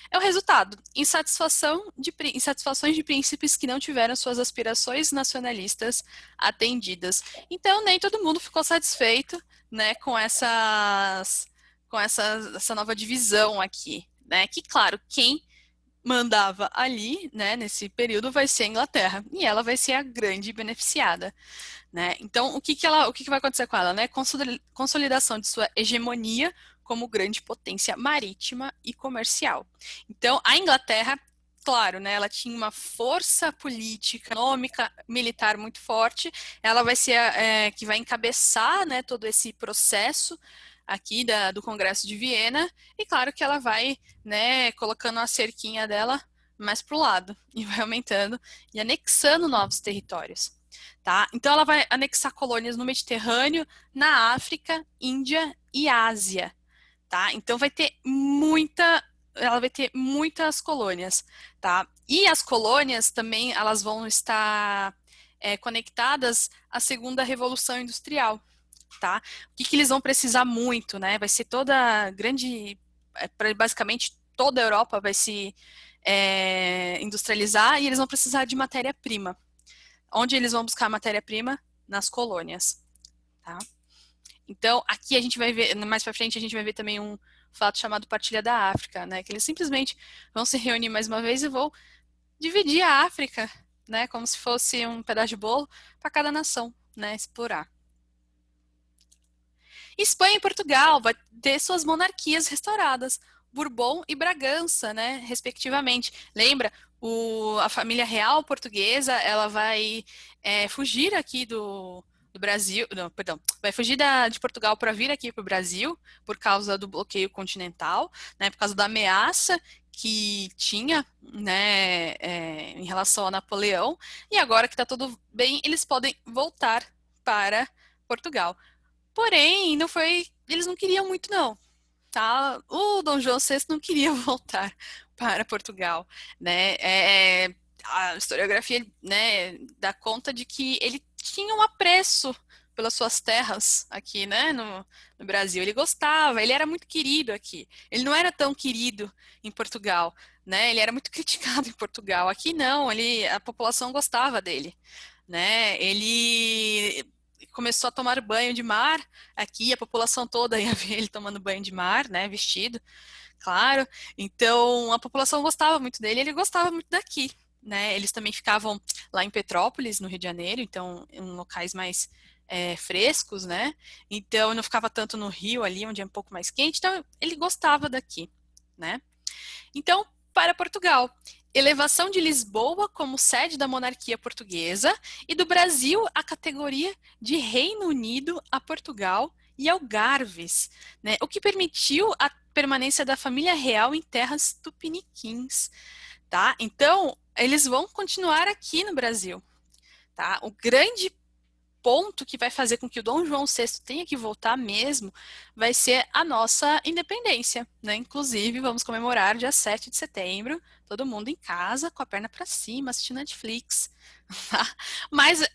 É o resultado, insatisfações de príncipes que não tiveram suas aspirações nacionalistas atendidas. Então, nem todo mundo ficou satisfeito, né, com essa nova divisão aqui, né? Que, claro, quem mandava ali, né, nesse período, vai ser a Inglaterra, e ela vai ser a grande beneficiada, né? Então, o que vai acontecer com ela, né? Consolidação de sua hegemonia como grande potência marítima e comercial. Então, a Inglaterra, claro, né, ela tinha uma força política, econômica, militar muito forte, ela vai ser que vai encabeçar, né, todo esse processo aqui do Congresso de Viena, e claro que ela vai, né, colocando a cerquinha dela mais para o lado, e vai aumentando e anexando novos territórios. Tá? Então ela vai anexar colônias no Mediterrâneo, na África, Índia e Ásia. Tá? Então ela vai ter muitas colônias. Tá? E as colônias também elas vão estar conectadas à segunda revolução industrial. Tá? O que eles vão precisar muito, né? Vai ser toda grande, basicamente toda a Europa vai se industrializar e eles vão precisar de matéria-prima. Onde eles vão buscar matéria-prima? Nas colônias. Tá? Então, aqui a gente vai ver, mais para frente a gente vai ver também um fato chamado Partilha da África, né? Que eles simplesmente vão se reunir mais uma vez e vão dividir a África, né? Como se fosse um pedaço de bolo para cada nação, né? Explorar. Espanha e Portugal vai ter suas monarquias restauradas, Bourbon e Bragança, né, respectivamente. Lembra, a família real portuguesa, ela vai fugir aqui do do Brasil, não, perdão, vai fugir de Portugal para vir aqui para o Brasil por causa do bloqueio continental, né, por causa da ameaça que tinha, né, em relação a Napoleão, e agora que está tudo bem, eles podem voltar para Portugal. Porém, eles não queriam muito não, tá? O Dom João VI não queria voltar para Portugal, né? A historiografia, né, dá conta de que ele tinha um apreço pelas suas terras aqui, né, no Brasil. Ele gostava, ele era muito querido aqui. Ele não era tão querido em Portugal, né? Ele era muito criticado em Portugal. Aqui não, a população gostava dele, né? Ele começou a tomar banho de mar aqui, a população toda ia ver ele tomando banho de mar, né, vestido, claro. Então, a população gostava muito dele, ele gostava muito daqui, né? Eles também ficavam lá em Petrópolis, no Rio de Janeiro, então em locais mais frescos, né? Então, não ficava tanto no Rio ali, onde é um pouco mais quente, então ele gostava daqui, né? Então, para Portugal, elevação de Lisboa como sede da monarquia portuguesa e do Brasil a categoria de Reino Unido a Portugal e Algarves, né? O que permitiu a permanência da família real em terras tupiniquins, tá? Então, eles vão continuar aqui no Brasil, tá? O grande ponto que vai fazer com que o Dom João VI tenha que voltar mesmo vai ser a nossa independência, né? Inclusive, vamos comemorar dia 7 de setembro, todo mundo em casa, com a perna para cima, assistindo Netflix. Tá? Mas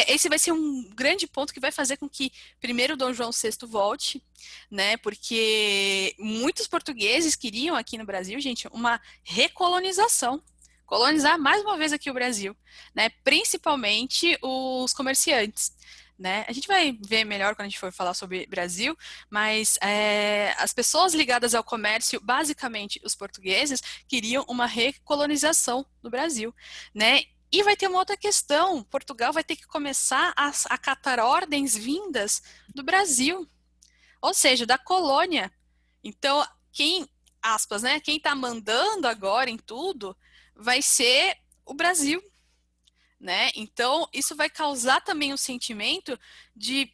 esse vai ser um grande ponto que vai fazer com que, primeiro, o Dom João VI volte, né? Porque muitos portugueses queriam aqui no Brasil, gente, uma recolonização. Colonizar mais uma vez aqui o Brasil, né? Principalmente os comerciantes, né? A gente vai ver melhor quando a gente for falar sobre Brasil, mas as pessoas ligadas ao comércio, basicamente os portugueses, queriam uma recolonização do Brasil, né? E vai ter uma outra questão, Portugal vai ter que começar a acatar ordens vindas do Brasil, ou seja, da colônia. Então, aspas, né? Quem está mandando agora em tudo vai ser o Brasil, né? Então, isso vai causar também um sentimento de,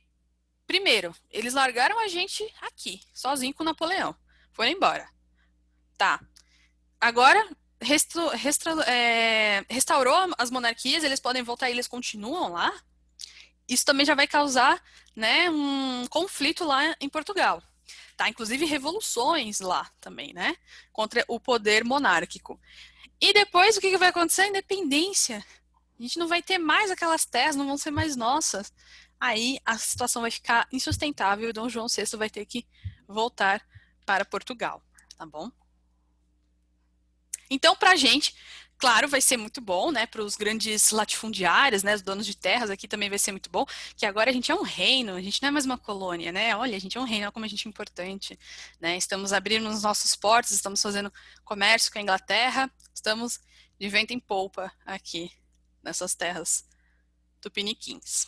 primeiro, eles largaram a gente aqui, sozinho com Napoleão, foram embora. Tá. Agora, restaurou as monarquias, eles podem voltar e eles continuam lá. Isso também já vai causar, né, um conflito lá em Portugal. Tá? Inclusive revoluções lá também, né? Contra o poder monárquico. E depois, o que vai acontecer? A independência. A gente não vai ter mais aquelas terras, não vão ser mais nossas. Aí a situação vai ficar insustentável e Dom João VI vai ter que voltar para Portugal, tá bom? Então, pra gente, claro, vai ser muito bom, né? Para os grandes latifundiários, né? Os donos de terras aqui também vai ser muito bom, que agora a gente é um reino, a gente não é mais uma colônia, né? Olha, a gente é um reino, olha como a gente é importante, né? Estamos abrindo os nossos portos, estamos fazendo comércio com a Inglaterra, estamos de vento em polpa aqui, nessas terras tupiniquins.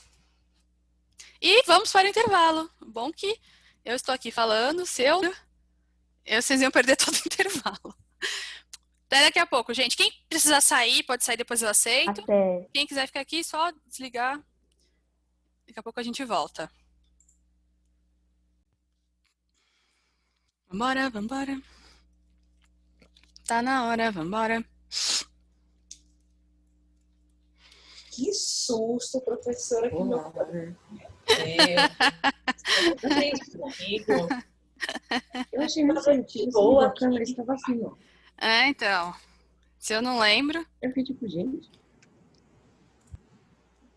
E vamos para o intervalo. Bom que eu estou aqui falando, vocês iam perder todo o intervalo. Até daqui a pouco, gente. Quem precisar sair, pode sair, depois eu aceito. Até. Quem quiser ficar aqui, só desligar. Daqui a pouco a gente volta. Vambora, vambora. Tá na hora, vambora. Que susto, professora. Olá. Eu achei muito sentido. Boa, a câmera estava assim, ó. Então. Se eu não lembro. Eu fiquei tipo, gente.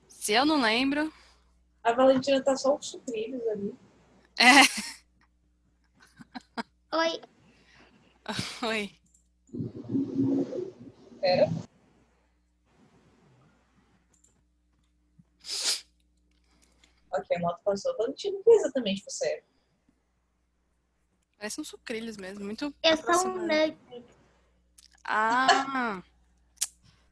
Se eu não lembro. A Valentina tá só os sucrilhos ali. Oi. Oi. Pera. Ok, a moto passou. Valentina, o que é exatamente você? Parece uns sucrilhos mesmo, muito Eu sou um aproximado. nugget. Ah.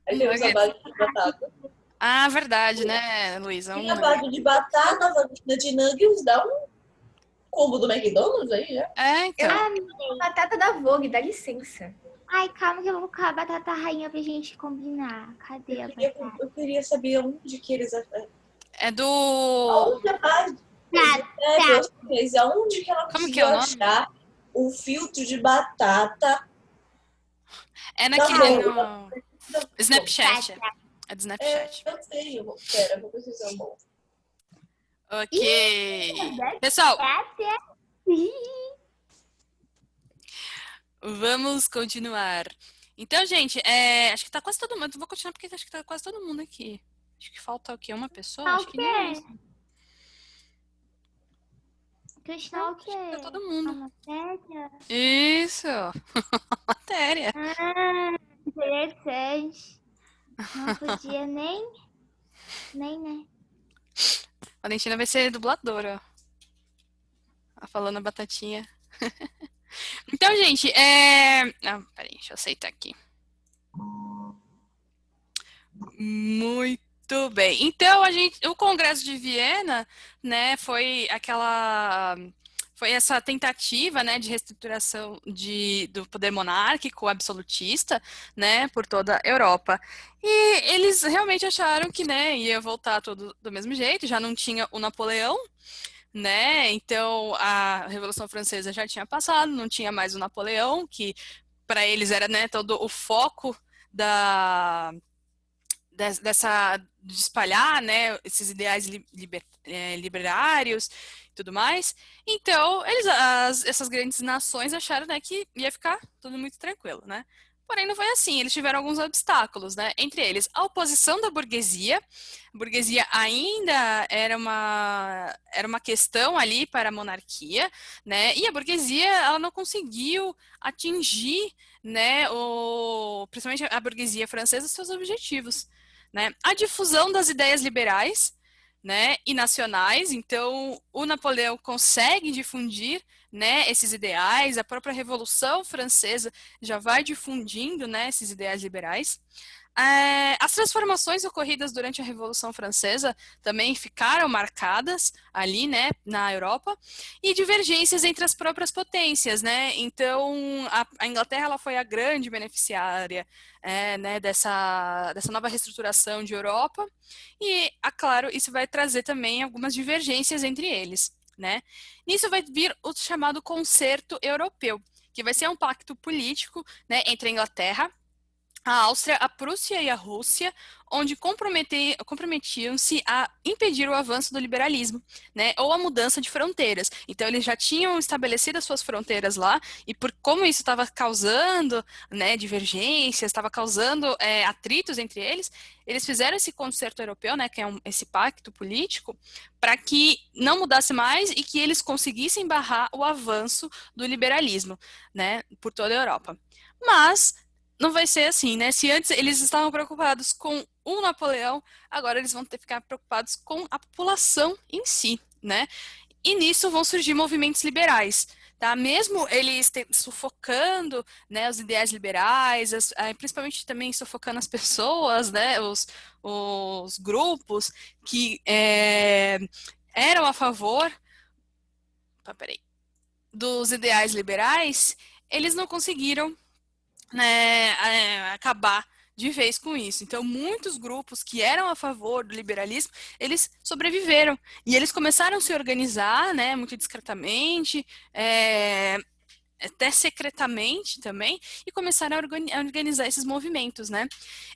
Aí temos a base de batata. Ah, verdade, né, Luísa? E a base de batata, a Valentina de nuggets, dá um combo do McDonald's aí, já? Então. Batata da Vogue, dá licença. Ai, calma que eu vou colocar a batata rainha pra gente combinar. Cadê a batata? Eu queria saber onde que eles... É do... Aonde aonde que ela Como que é o conseguiu nome? achar um filtro de batata É na naquele... boa? No... Snapchat. É do Snapchat. Eu sei, pera, eu vou pesquisar um bom. Ok. Pessoal, vamos continuar. Então, gente, acho que tá quase todo mundo. Vou continuar porque acho que tá quase todo mundo aqui. Acho que falta o quê? Uma pessoa? Acho que nem isso. Questão o quê? Tá todo mundo. A matéria? Isso. Matéria. Interessante. Não podia nem, né? A Valentina vai ser dubladora. Ó. Falando a batatinha. Então, gente, peraí, deixa eu aceitar aqui. Muito bem. Então, o Congresso de Viena, né, foi essa tentativa, né, de reestruturação do poder monárquico absolutista, né, por toda a Europa. E eles realmente acharam que, né, ia voltar tudo do mesmo jeito, já não tinha o Napoleão, né? Então a Revolução Francesa já tinha passado, não tinha mais o Napoleão, que para eles era, né, todo o foco de espalhar, né, esses ideais liberários e tudo mais. Então, essas grandes nações acharam, né, que ia ficar tudo muito tranquilo, né? Porém, não foi assim. Eles tiveram alguns obstáculos, né? Entre eles, a oposição da burguesia. A burguesia ainda era uma questão ali para a monarquia, né? E a burguesia, ela não conseguiu atingir, né, principalmente a burguesia francesa, seus objetivos, né? A difusão das ideias liberais, né, e nacionais. Então, o Napoleão consegue difundir, né, esses ideais. A própria Revolução Francesa já vai difundindo, né, esses ideais liberais. As transformações ocorridas durante a Revolução Francesa também ficaram marcadas ali, né, na Europa, e divergências entre as próprias potências, né? Então, a Inglaterra, ela foi a grande beneficiária, né, dessa nova reestruturação de Europa, e, claro, isso vai trazer também algumas divergências entre eles, né? Nisso vai vir o chamado Concerto Europeu, que vai ser um pacto político, né, entre a Inglaterra, a Áustria, a Prússia e a Rússia, onde comprometiam-se a impedir o avanço do liberalismo, né, ou a mudança de fronteiras. Então, eles já tinham estabelecido as suas fronteiras lá, e por como isso estava causando, né, divergências, estava causando atritos entre eles fizeram esse concerto europeu, né, que é esse pacto político, para que não mudasse mais e que eles conseguissem barrar o avanço do liberalismo, né, por toda a Europa. Mas não vai ser assim, né? Se antes eles estavam preocupados com o Napoleão, agora eles vão ter que ficar preocupados com a população em si, né? E nisso vão surgir movimentos liberais, tá? Mesmo eles sufocando, né, os ideais liberais, principalmente também sufocando as pessoas, né, os grupos que eram a favor, dos ideais liberais, eles não conseguiram, né, acabar de vez com isso. Então, muitos grupos que eram a favor do liberalismo, eles sobreviveram. E eles começaram a se organizar, né, muito discretamente, até secretamente também, e começaram a organizar esses movimentos, né?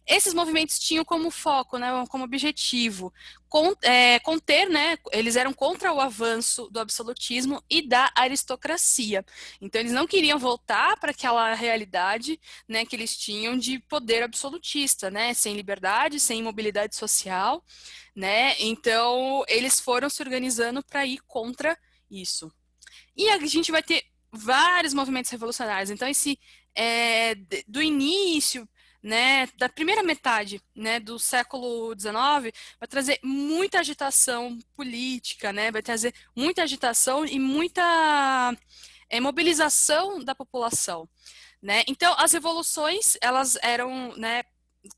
Esses movimentos tinham como foco, né, como objetivo, conter, né, eles eram contra o avanço do absolutismo e da aristocracia. Então, eles não queriam voltar para aquela realidade, né, que eles tinham de poder absolutista, né, sem liberdade, sem mobilidade social, né? Então, eles foram se organizando para ir contra isso. E a gente vai ter vários movimentos revolucionários. Então, do início, né, da primeira metade, né, do século XIX, vai trazer muita agitação política, né, vai trazer muita agitação e muita mobilização da população, né. Então, as revoluções, elas eram, né,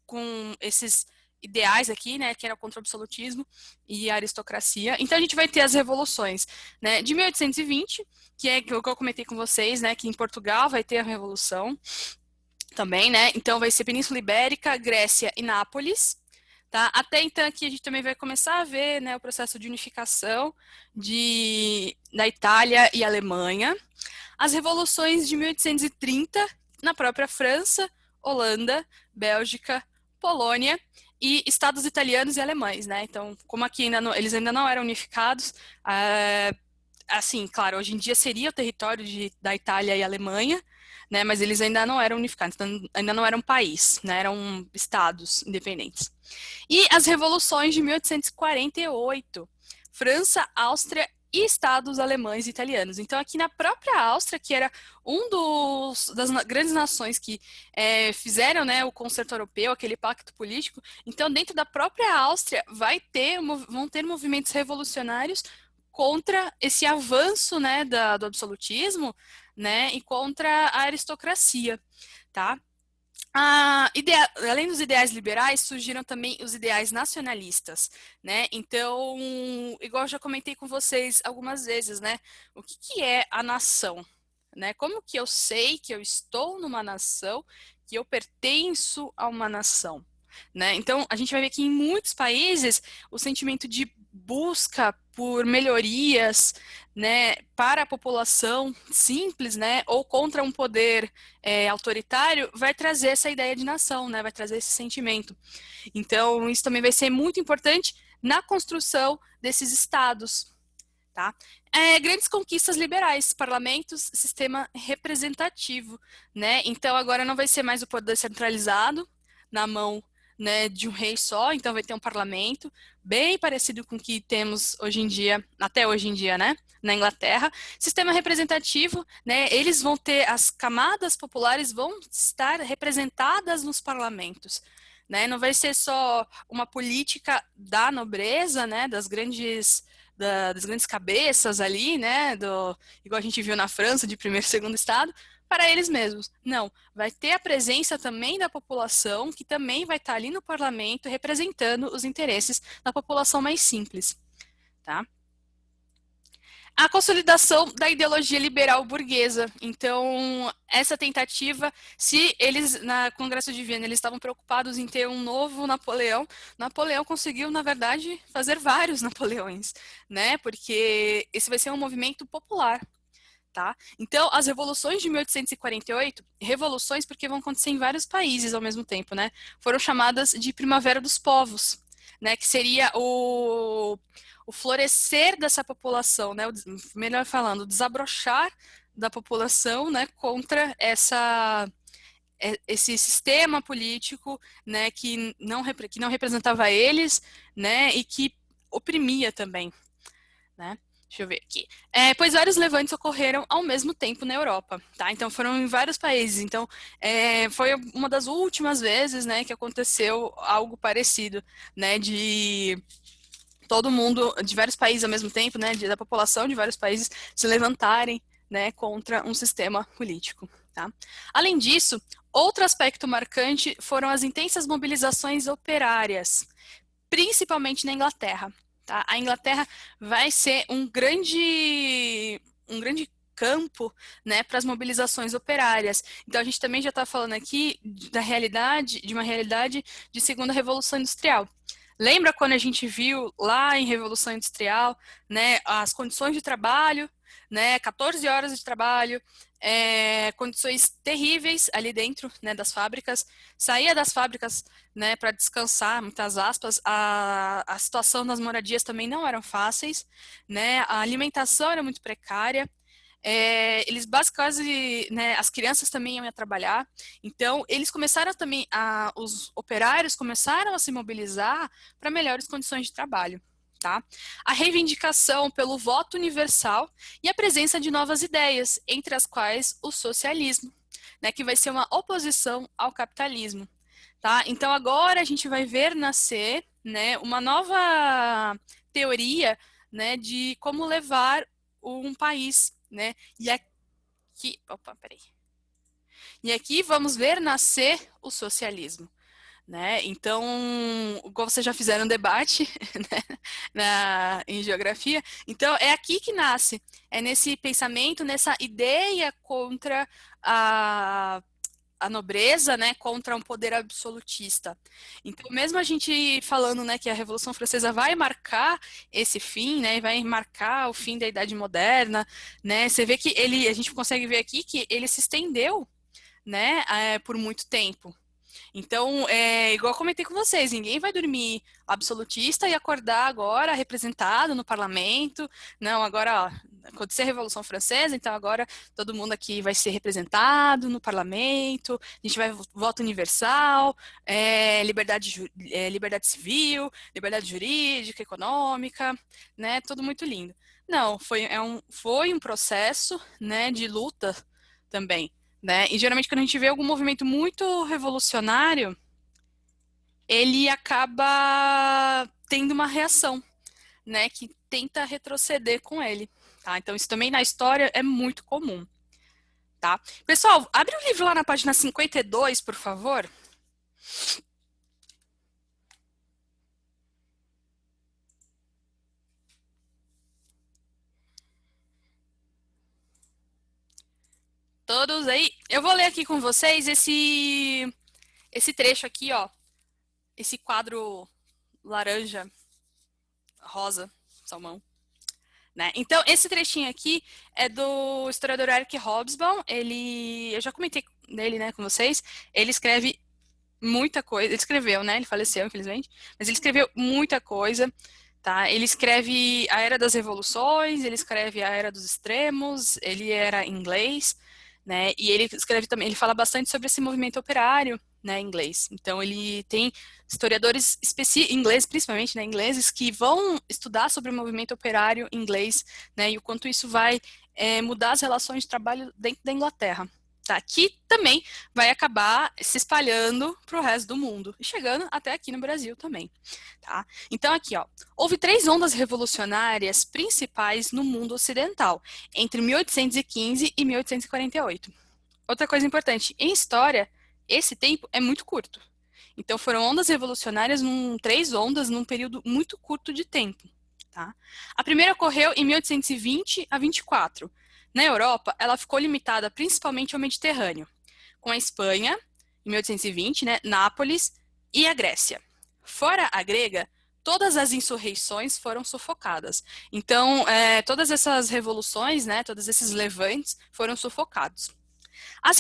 com esses ideais aqui, né, que era contra o absolutismo e a aristocracia. Então, a gente vai ter as revoluções, né, de 1820, que é o que eu comentei com vocês, né, que em Portugal vai ter a revolução também, né, então vai ser Península Ibérica, Grécia e Nápoles, Tá? Até então aqui a gente também vai começar a ver, né, o processo de unificação da Itália e Alemanha, as revoluções de 1830 na própria França, Holanda, Bélgica, Polônia e estados italianos e alemães, né? Então, como aqui eles ainda não eram unificados, assim, claro, hoje em dia seria o território da Itália e Alemanha, né? Mas eles ainda não eram unificados, então, ainda não eram país, né? Eram estados independentes. E as revoluções de 1848, França, Áustria e estados alemães e italianos. Então, aqui na própria Áustria, que era das grandes nações que fizeram, né, o concerto europeu, aquele pacto político, então, dentro da própria Áustria, vão ter movimentos revolucionários contra esse avanço, né, do absolutismo, né, e contra a aristocracia, tá? Além dos ideais liberais, surgiram também os ideais nacionalistas, né? Então, igual eu já comentei com vocês algumas vezes, né? O que é a nação? Né? Como que eu sei que eu estou numa nação, que eu pertenço a uma nação? Né? Então, a gente vai ver que em muitos países o sentimento de busca por melhorias, né, para a população simples, né, ou contra um poder autoritário, vai trazer essa ideia de nação, né, vai trazer esse sentimento. Então, isso também vai ser muito importante na construção desses estados. Tá? Grandes conquistas liberais, parlamentos, sistema representativo, né? Então agora não vai ser mais o poder centralizado na mão, né, de um rei só, então vai ter um parlamento bem parecido com o que temos hoje em dia, até hoje em dia, né, na Inglaterra. Sistema representativo, né, eles vão ter, as camadas populares vão estar representadas nos parlamentos, né, não vai ser só uma política da nobreza, né, das grandes cabeças ali, né, igual a gente viu na França, de primeiro e segundo estado, para eles mesmos. Não, vai ter a presença também da população, que também vai estar ali no parlamento, representando os interesses da população mais simples, tá? A consolidação da ideologia liberal burguesa. Então, essa tentativa, se eles, na Congresso de Viena, eles estavam preocupados em ter um novo Napoleão, Napoleão conseguiu, na verdade, fazer vários Napoleões, né? Porque esse vai ser um movimento popular. Tá? Então, as revoluções de 1848, revoluções porque vão acontecer em vários países ao mesmo tempo, né? Foram chamadas de Primavera dos Povos, né? Que seria o florescer dessa população, né? Melhor falando, o desabrochar da população, né? Contra esse sistema político, né? Que não representava eles, né? E que oprimia também, né? Deixa eu ver aqui. Pois vários levantes ocorreram ao mesmo tempo na Europa, tá? Então foram em vários países. Então foi uma das últimas vezes, né, que aconteceu algo parecido, né, de todo mundo, de vários países ao mesmo tempo, né, da população de vários países se levantarem, né, contra um sistema político, tá? Além disso, outro aspecto marcante foram as intensas mobilizações operárias, principalmente na Inglaterra. Tá? A Inglaterra vai ser um grande campo, né, para as mobilizações operárias. Então a gente também já está falando aqui de uma realidade de segunda revolução industrial. Lembra quando a gente viu lá em Revolução Industrial, né, as condições de trabalho, né, 14 horas de trabalho, condições terríveis ali dentro, né, das fábricas, saía das fábricas, né, para descansar, muitas aspas, a situação das moradias também não eram fáceis, né, a alimentação era muito precária, eles basicamente, né, as crianças também iam trabalhar, então eles começaram também, os operários começaram a se mobilizar para melhores condições de trabalho. Tá? A reivindicação pelo voto universal e a presença de novas ideias, entre as quais o socialismo, né, que vai ser uma oposição ao capitalismo. Tá? Então agora a gente vai ver nascer, né, uma nova teoria, né, de como levar um país, né? E aqui vamos ver nascer o socialismo. Né? Então, igual vocês já fizeram um debate né, em geografia, então é aqui que nasce, é nesse pensamento, nessa ideia contra a nobreza, né, contra um poder absolutista. Então, mesmo a gente falando, né, que a Revolução Francesa vai marcar esse fim, né, vai marcar o fim da Idade Moderna, né, você vê que a gente consegue ver aqui que ele se estendeu, né, por muito tempo. Então, igual eu comentei com vocês, ninguém vai dormir absolutista e acordar agora representado no parlamento. Não, agora, ó, aconteceu a Revolução Francesa, então agora todo mundo aqui vai ser representado no parlamento, a gente vai voto universal, liberdade civil, liberdade jurídica, econômica, né, tudo muito lindo. Não, foi um processo, né, de luta também. Né? E geralmente quando a gente vê algum movimento muito revolucionário, ele acaba tendo uma reação, né, que tenta retroceder com ele, tá? Então isso também na história é muito comum, tá? Pessoal, abre o livro lá na página 52, por favor. Todos aí. Eu vou ler aqui com vocês esse trecho aqui, ó. Esse quadro laranja, rosa, salmão. Né? Então, esse trechinho aqui é do historiador Eric Hobsbawm. Eu já comentei dele, né, com vocês. Ele escreve muita coisa. Ele escreveu, né? Ele faleceu, infelizmente. Mas ele escreveu muita coisa. Tá? Ele escreve a Era das Revoluções, ele escreve a Era dos Extremos, ele era inglês, né? E ele escreve também, ele fala bastante sobre esse movimento operário, né, em inglês. Então ele tem historiadores ingleses, principalmente, né, ingleses, que vão estudar sobre o movimento operário inglês, né, e o quanto isso vai mudar as relações de trabalho dentro da Inglaterra. Tá, que também vai acabar se espalhando para o resto do mundo, e chegando até aqui no Brasil também. Tá? Então aqui, ó, houve 3 ondas revolucionárias principais no mundo ocidental, entre 1815 e 1848. Outra coisa importante, em história, esse tempo é muito curto. Então foram ondas revolucionárias, 3 ondas num período muito curto de tempo. Tá? A primeira ocorreu em 1820 a 24. Na Europa, ela ficou limitada principalmente ao Mediterrâneo, com a Espanha, em 1820, né, Nápoles e a Grécia. Fora a grega, todas as insurreições foram sufocadas. Então, todas essas revoluções, né, todos esses levantes foram sufocados. A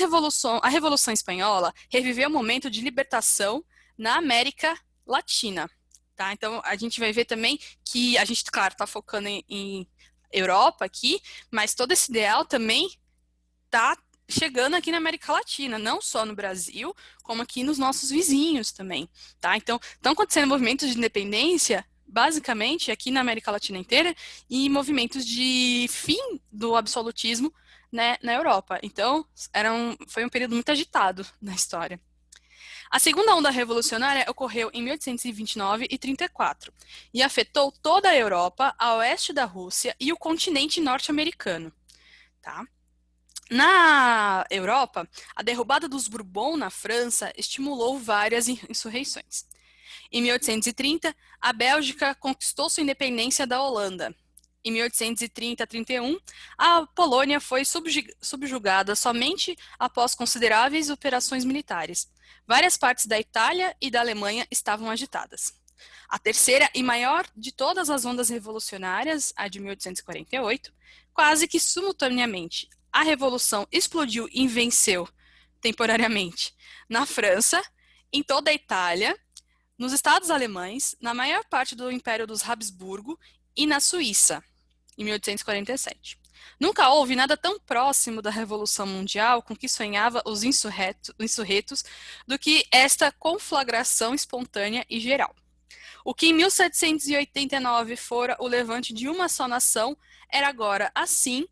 Revolução Espanhola reviveu o momento de libertação na América Latina. Tá? Então, a gente vai ver também que a gente, claro, está focando em Europa aqui, mas todo esse ideal também está chegando aqui na América Latina, não só no Brasil, como aqui nos nossos vizinhos também, tá? Então, estão acontecendo movimentos de independência, basicamente, aqui na América Latina inteira, e movimentos de fim do absolutismo, né, na Europa. Então, foi um período muito agitado na história. A segunda onda revolucionária ocorreu em 1829 e 34 e afetou toda a Europa, a oeste da Rússia e o continente norte-americano. Tá? Na Europa, a derrubada dos Bourbon na França estimulou várias insurreições. Em 1830, a Bélgica conquistou sua independência da Holanda. Em 1830 a 31, a Polônia foi subjugada somente após consideráveis operações militares. Várias partes da Itália e da Alemanha estavam agitadas. A terceira e maior de todas as ondas revolucionárias, a de 1848, quase que simultaneamente, a Revolução explodiu e venceu, temporariamente, na França, em toda a Itália, nos Estados Alemães, na maior parte do Império dos Habsburgo e na Suíça, em 1847. Nunca houve nada tão próximo da Revolução Mundial com que sonhava os insurretos do que esta conflagração espontânea e geral. O que em 1789 fora o levante de uma só nação, era agora, assim,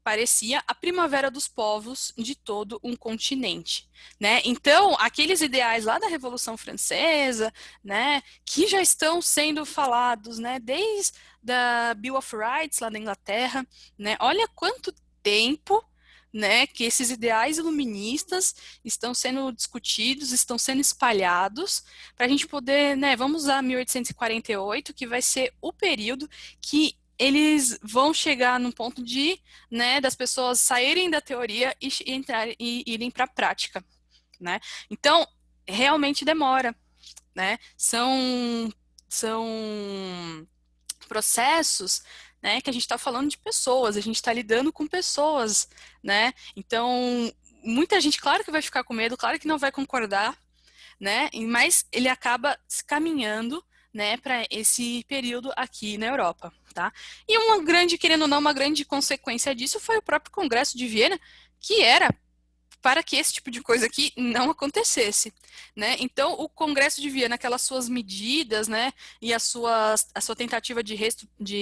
parecia a primavera dos povos de todo um continente, né? Então, aqueles ideais lá da Revolução Francesa, né, que já estão sendo falados, né, desde a Bill of Rights lá da Inglaterra, né? Olha quanto tempo, né, que esses ideais iluministas estão sendo discutidos, estão sendo espalhados, para a gente poder, né, vamos usar 1848, que vai ser o período que eles vão chegar num ponto de, né, das pessoas saírem da teoria e irem para a prática, né? Então, realmente demora, né? São processos, né, que a gente está falando de pessoas, a gente está lidando com pessoas, né? Então, muita gente, claro que vai ficar com medo, claro que não vai concordar, né? Mas ele acaba se caminhando, né, para esse período aqui na Europa, tá? E uma grande, querendo ou não, uma grande consequência disso foi o próprio Congresso de Viena, que era para que esse tipo de coisa aqui não acontecesse, né? Então, o Congresso de Viena, aquelas suas medidas, né, e a sua tentativa de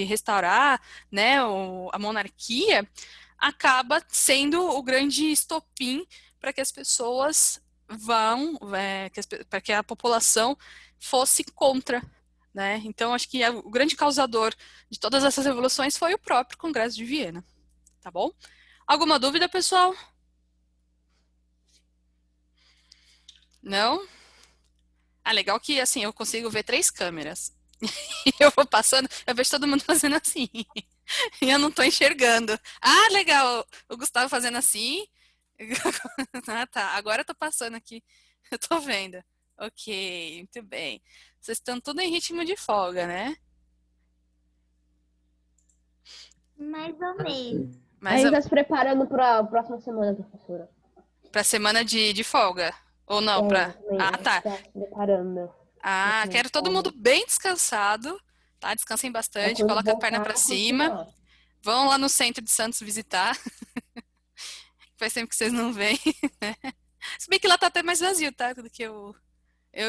restaurar, né, a monarquia, acaba sendo o grande estopim para que as pessoas para que a população fosse contra, né? Então, acho que o grande causador de todas essas revoluções foi o próprio Congresso de Viena, tá bom? Alguma dúvida, pessoal? Não? Ah, legal que, assim, eu consigo ver 3 câmeras. E eu vou passando, eu vejo todo mundo fazendo assim. E eu não tô enxergando. Ah, legal, o Gustavo fazendo assim. Ah, tá, agora eu tô passando aqui. Eu tô vendo. Ok, muito bem. Vocês estão tudo em ritmo de folga, né? Mais ou menos. A Mas gente tá se preparando pra próxima semana, professora. pra semana de folga? Ou não? Também, a Ah, gente tá. tá se preparando. Ah, Próxima quero todo folga. mundo bem descansado, tá? Descansem Pra bastante, quando coloca a perna voltar, pra cima. continuar. Vão lá no centro de Santos visitar. Faz tempo que vocês não vêm, né? Se bem que lá tá até mais vazio, tá? Do que eu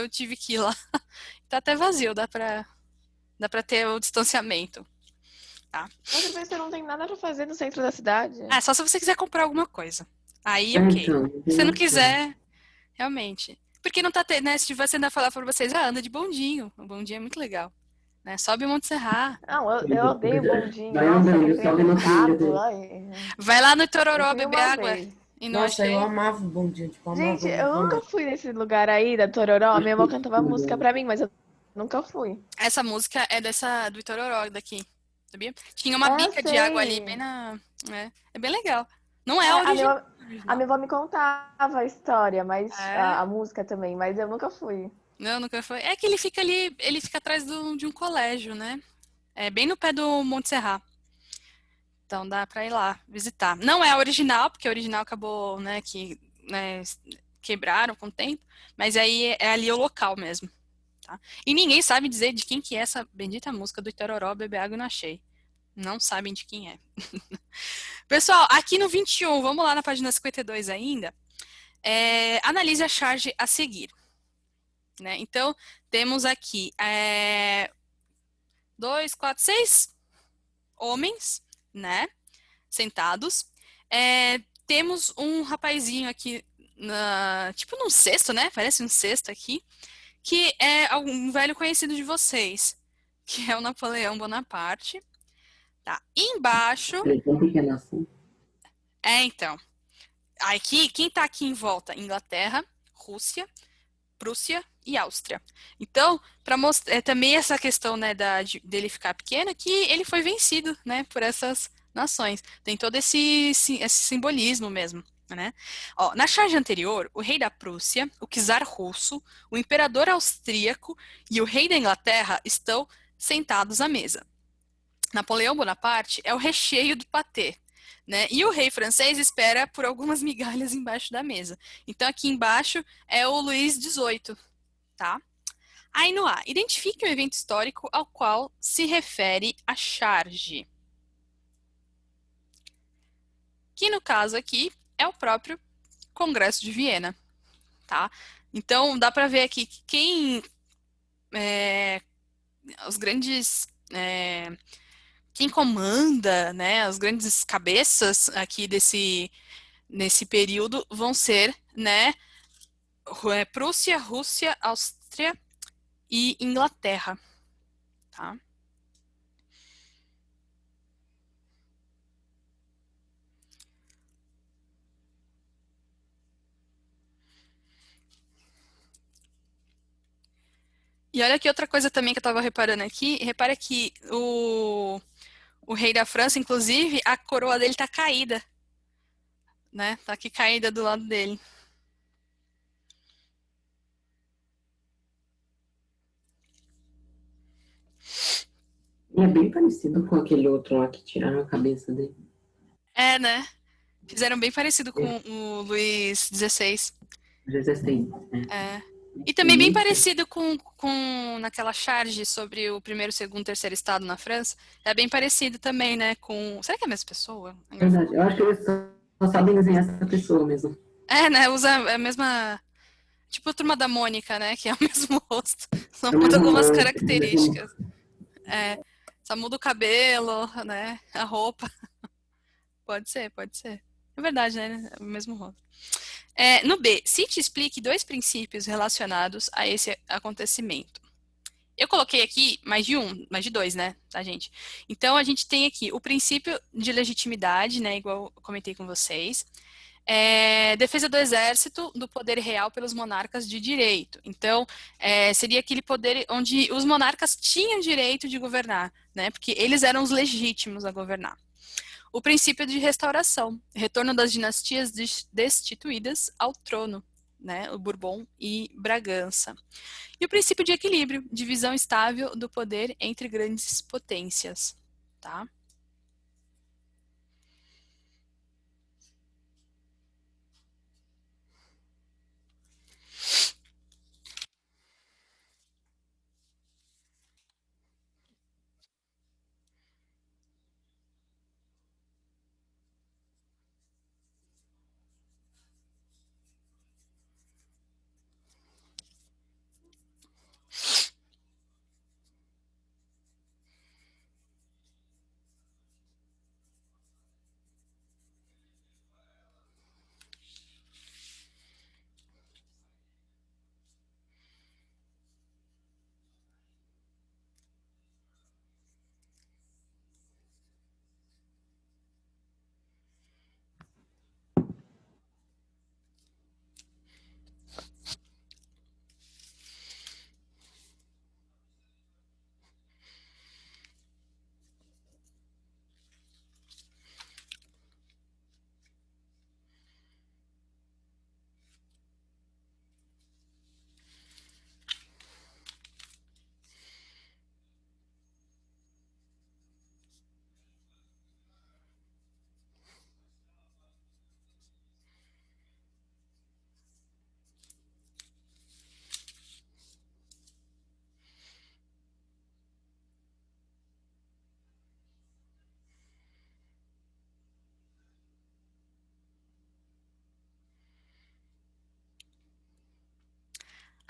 tive que ir lá. Tá até vazio, dá pra ter o distanciamento, tá? Mas professor, não tem nada pra fazer no centro da cidade. Ah, só se você quiser comprar alguma coisa. Aí, ok. Então, Se você não quiser, realmente. Porque não tá tendo, né? Se tivesse ainda falar pra vocês, anda de bondinho. O bondinho é muito legal. Né? Sobe o Monte Serra. Não, eu odeio bondinho. Vai Nossa, andando, aquele trem sobe no trilho apertado. dele. Ai. Vai lá no Eu Itororó fui beber uma água vez. e não Nossa, eu achei. amava o bondinho, tipo, Gente, amava, eu amava, nunca amava. fui nesse lugar aí da Tororó. A minha avó cantava música pra mim, mas eu nunca fui. Essa música é do Itororó daqui, sabia? Tinha uma É, eu bica de água ali sei. bem na. É bem legal. Não é É, a a original. minha avó me contava a história, mas É? a música também, mas eu nunca fui. Não, nunca foi. É que ele fica ali, ele fica atrás de um colégio, né? É bem no pé do Monte Serra. Então dá pra ir lá visitar. Não é a original, porque a original acabou, né, né, quebraram com o tempo, mas aí é ali o local mesmo, tá? E ninguém sabe dizer de quem que é essa bendita música do Itororó, Beber Água e Não Achei. Não sabem de quem é. Pessoal, aqui no 21, vamos lá na página 52 ainda. Analise a charge a seguir, né? Então, temos aqui 2, 4, 6 homens, né? Sentados. Temos um rapazinho aqui, tipo num cesto, né? Parece um cesto aqui, que é um velho conhecido de vocês, que é o Napoleão Bonaparte. Tá? E embaixo, Ele é tão pequeno assim. então, aqui, quem tá aqui em volta? Inglaterra, Rússia, Prússia e Áustria. Então, para mostrar também essa questão, né, dele ficar pequeno, que ele foi vencido, né, por essas nações. Tem todo esse simbolismo mesmo, né? Ó, na charge anterior, o rei da Prússia, o czar russo, o imperador austríaco e o rei da Inglaterra estão sentados à mesa. Napoleão Bonaparte é o recheio do patê, né? E o rei francês espera por algumas migalhas embaixo da mesa. Então, aqui embaixo é o Luís XVIII, tá? Aí no A, identifique o evento histórico ao qual se refere a charge. Que no caso aqui é o próprio Congresso de Viena, tá? Então, dá para ver aqui que os grandes quem comanda, né, as grandes cabeças aqui nesse período vão ser, né, Prússia, Rússia, Áustria e Inglaterra, tá? E olha que outra coisa também que eu estava reparando aqui, repara que o rei da França, inclusive, a coroa dele tá caída, né? Tá aqui caída do lado dele. E é bem parecido com aquele outro lá que tiraram a cabeça dele. É, né? Fizeram bem parecido É, com o Luís XVI. 16, né? É. E também bem parecido com naquela charge sobre o primeiro, segundo, terceiro estado na França. É bem parecido também, né? Com. Será que é a mesma pessoa? Verdade. Eu acho que eles só sabem desenhar essa pessoa mesmo. É, né? Usa a mesma. Tipo a turma da Mônica, né? Que é o mesmo rosto. Só É o muda mesmo algumas nome. características. É. Só muda o cabelo, né? A roupa. Pode ser, pode ser. É verdade, né? É o mesmo rosto. No B, cite e explique dois princípios relacionados a esse acontecimento. Eu coloquei aqui mais de dois, né, tá, gente? Então, a gente tem aqui o princípio de legitimidade, né, igual eu comentei com vocês. Defesa do exército do poder real pelos monarcas de direito. Então, seria aquele poder onde os monarcas tinham direito de governar, né, porque eles eram os legítimos a governar. O princípio de restauração, retorno das dinastias destituídas ao trono, né, o Bourbon e Bragança. E o princípio de equilíbrio, divisão estável do poder entre grandes potências, tá?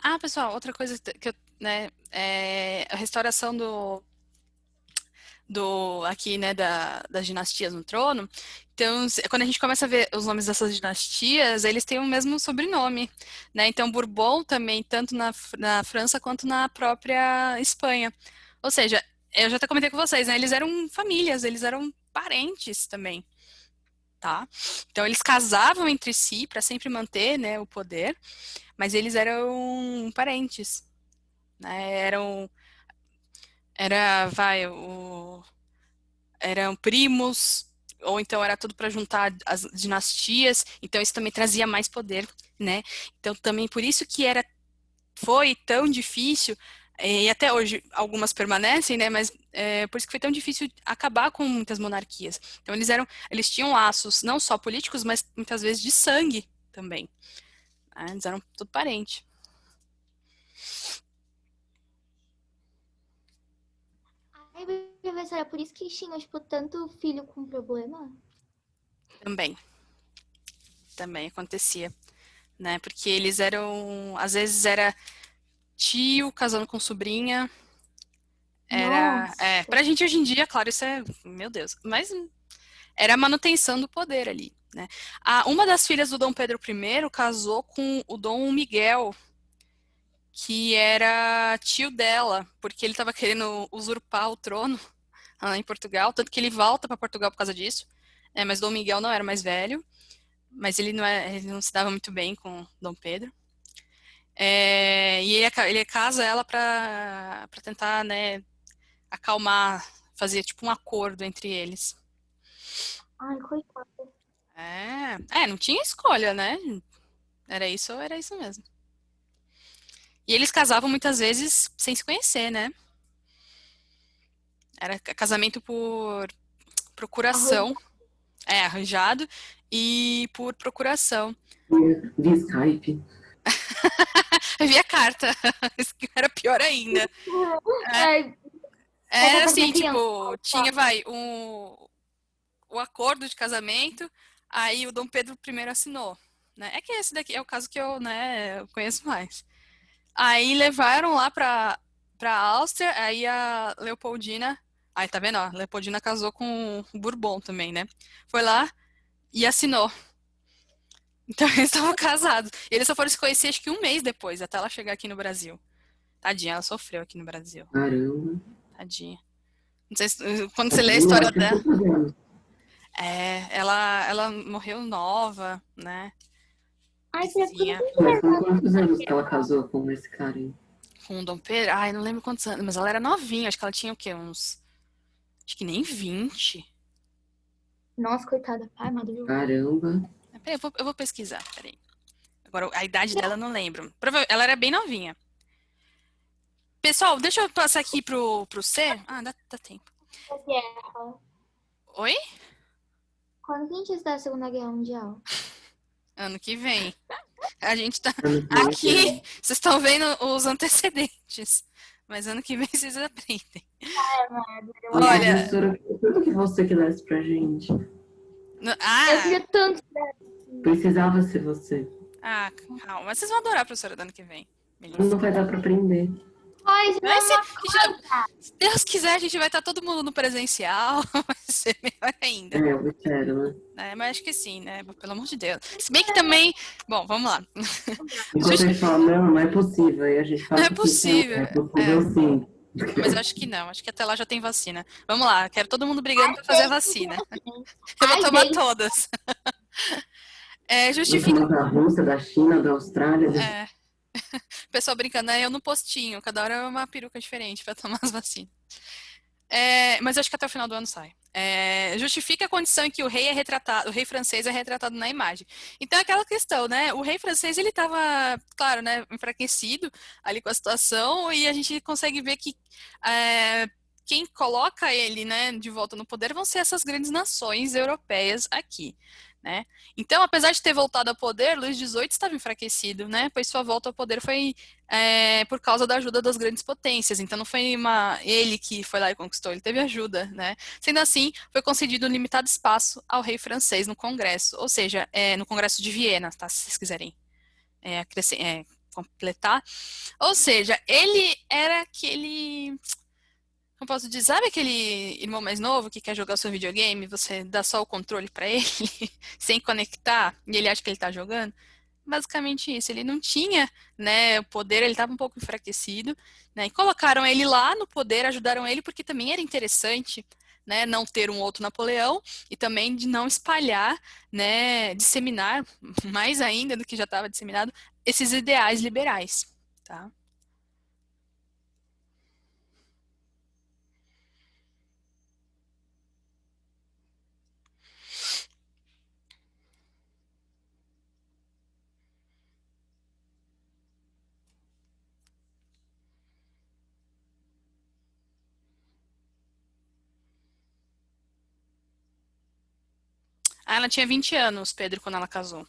Ah, pessoal, outra coisa que eu, né, a restauração aqui, né, das dinastias no trono. Então, quando a gente começa a ver os nomes dessas dinastias, eles têm o mesmo sobrenome, né? Então, Bourbon também, tanto na França quanto na própria Espanha. Ou seja, eu já até comentei com vocês, né? Eles eram famílias, eles eram parentes também, tá? Então, eles casavam entre si para sempre manter, né, o poder, mas eles eram parentes, né? Eram primos, ou então era tudo para juntar as dinastias, então isso também trazia mais poder, né? Então também por isso que foi tão difícil, e até hoje algumas permanecem, né? Mas por isso que foi tão difícil acabar com muitas monarquias. Então eles tinham laços não só políticos, mas muitas vezes de sangue também, né? Eles eram tudo parente. Ai, professora, por isso que tinha, tipo, tanto filho com problema? Também acontecia, né? Porque eles eram, às vezes era tio casando com sobrinha. Nossa. Pra gente hoje em dia, claro, isso é, meu Deus, mas era a manutenção do poder ali, né? Uma das filhas do Dom Pedro I casou com o Dom Miguel, que era tio dela, porque ele estava querendo usurpar o trono lá em Portugal, tanto que ele volta para Portugal por causa disso. Mas Dom Miguel não era mais velho, mas ele não se dava muito bem com Dom Pedro. E ele casa ela para tentar, né, acalmar, fazer tipo um acordo entre eles. Ai, coitada. Não tinha escolha, né? Era isso mesmo. E eles casavam muitas vezes sem se conhecer, né? Era casamento por procuração. Arranjado. E por procuração. Via Skype. Via carta. Isso que era pior ainda. É, Era Essa assim, criança, tipo, tinha, o acordo de casamento, aí o Dom Pedro I assinou, né? É que esse daqui é o caso que eu, né, eu conheço mais. Aí levaram lá pra Áustria, aí a Leopoldina, aí tá vendo, ó, a Leopoldina casou com o Bourbon também, né? Foi lá e assinou. Então eles estavam casados. E eles só foram se conhecer acho que um mês depois, até ela chegar aqui no Brasil. Tadinha, ela sofreu aqui no Brasil. Caramba. Tadinha. Não sei se, quando você lê a história dela. dela. Ela morreu nova, né? Ai, Vizinha, Mas com quantos anos que ela casou com esse cara aí? com o Dom Pedro. Ai, não lembro quantos anos, mas ela era novinha, acho que ela tinha o quê? Acho que nem 20. nossa, coitada. Ai, maduro. Caramba. Peraí, eu vou pesquisar, peraí. Agora, a idade dela eu não lembro. Ela era bem novinha. Pessoal, deixa eu passar aqui pro C. Ah, dá tempo. Oi? Quando que a gente está na Segunda Guerra Mundial? Ano que vem. A gente tá Ano que vem. aqui, vocês estão vendo os antecedentes. Mas ano que vem vocês aprendem. Olha, Professora, tudo que você que desse pra gente. Eu queria tanto. Precisava ser você. Calma. Mas vocês vão adorar a professora do ano que vem. Não vai dar pra aprender. Ai, isso não é Mas uma se Deus quiser, a gente vai estar todo mundo no presencial. Vai ser melhor ainda. Eu espero, né? Mas acho que sim, né? Pelo amor de Deus. Se bem que também. Bom, vamos lá. Enquanto a gente fala, não é possível. Aí a gente fala Não é que possível. É possível sim. Mas eu acho que não. Acho que até lá já tem vacina. Vamos lá. Quero todo mundo brigando pra fazer a vacina. Eu vou tomar todas. Nós Justifica. somos da Rússia, da China, da Austrália. O pessoal brincando, né? Eu no postinho. Cada hora é uma peruca diferente pra tomar as vacinas. Mas eu acho que até o final do ano sai. Justifica a condição em que o rei francês é retratado na imagem. Então é aquela questão, né? O rei francês, ele estava, claro, né, enfraquecido ali com a situação, e a gente consegue ver que quem coloca ele, né, de volta no poder vão ser essas grandes nações europeias aqui, né? Então, apesar de ter voltado ao poder, Luís XVIII estava enfraquecido, né? Pois sua volta ao poder foi por causa da ajuda das grandes potências. Então, não foi ele que foi lá e conquistou, ele teve ajuda, né? Sendo assim, foi concedido um limitado espaço ao rei francês no Congresso, ou seja, no Congresso de Viena, tá? Se vocês quiserem completar. Ou seja, ele era aquele... Como posso dizer, sabe aquele irmão mais novo que quer jogar o seu videogame, você dá só o controle pra ele, sem conectar, e ele acha que ele tá jogando? Basicamente isso, ele não tinha, né, o poder, ele estava um pouco enfraquecido, né, e colocaram ele lá no poder, ajudaram ele, porque também era interessante, né, não ter um outro Napoleão, e também de não espalhar, né, disseminar, mais ainda do que já estava disseminado, esses ideais liberais, tá? Ela tinha 20 anos, Pedro, quando ela casou.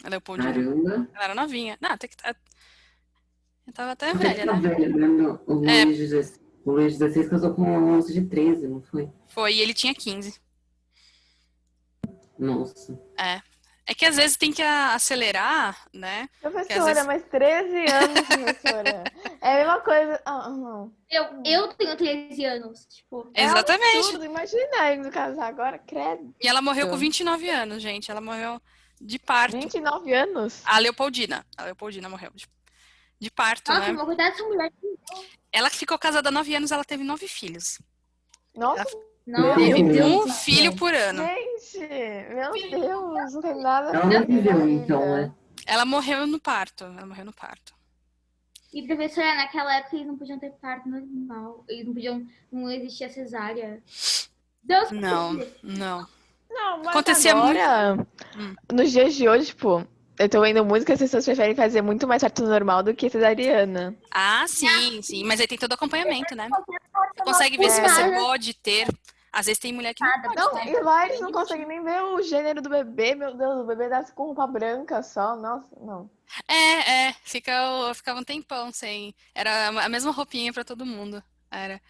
A Leopoldina. Caramba. Ela era novinha. Não, até que eu tava até Até velha, que tá né? velho, né? O Luís XVI casou com uma moça de 13, não foi? Foi, e ele tinha 15. Nossa. É que às vezes tem que acelerar, né? Professora, mas 13 anos, professora. É a mesma coisa. Não. Eu tenho 13 anos, tipo. Exatamente. É um absurdo. Imagina ele casar agora, credo. E ela morreu com 29 anos, gente. Ela morreu de parto. 29 anos? A Leopoldina. A Leopoldina morreu de parto, Nossa, né? uma cuidado dessa mulher. Ela ficou casada há 9 anos, ela teve 9 filhos. Nossa, Não, Teve Meu Deus um filho por ano. gente. Meu Deus, não tem nada Ela a não ver viveu, na então, vida. né? Ela morreu no parto. Ela morreu no parto. E professora, naquela época eles não podiam ter parto normal. Eles não podiam. Não existia cesárea. Deus Não, me livre. não. Não, mas Acontecia agora, nos dias de hoje, tipo, eu tô vendo muito que as pessoas preferem fazer muito mais parto normal do que cesariana. Ah, sim. Mas aí tem todo acompanhamento, né? Você consegue ver Por se você nada. pode ter. Às vezes tem mulher que não pode Não, ter. e lá eles não conseguem nem ver o gênero do bebê. Meu Deus, o bebê nasce com roupa branca só. Nossa, não. Ficava um tempão sem. Era a mesma roupinha pra todo mundo. Era.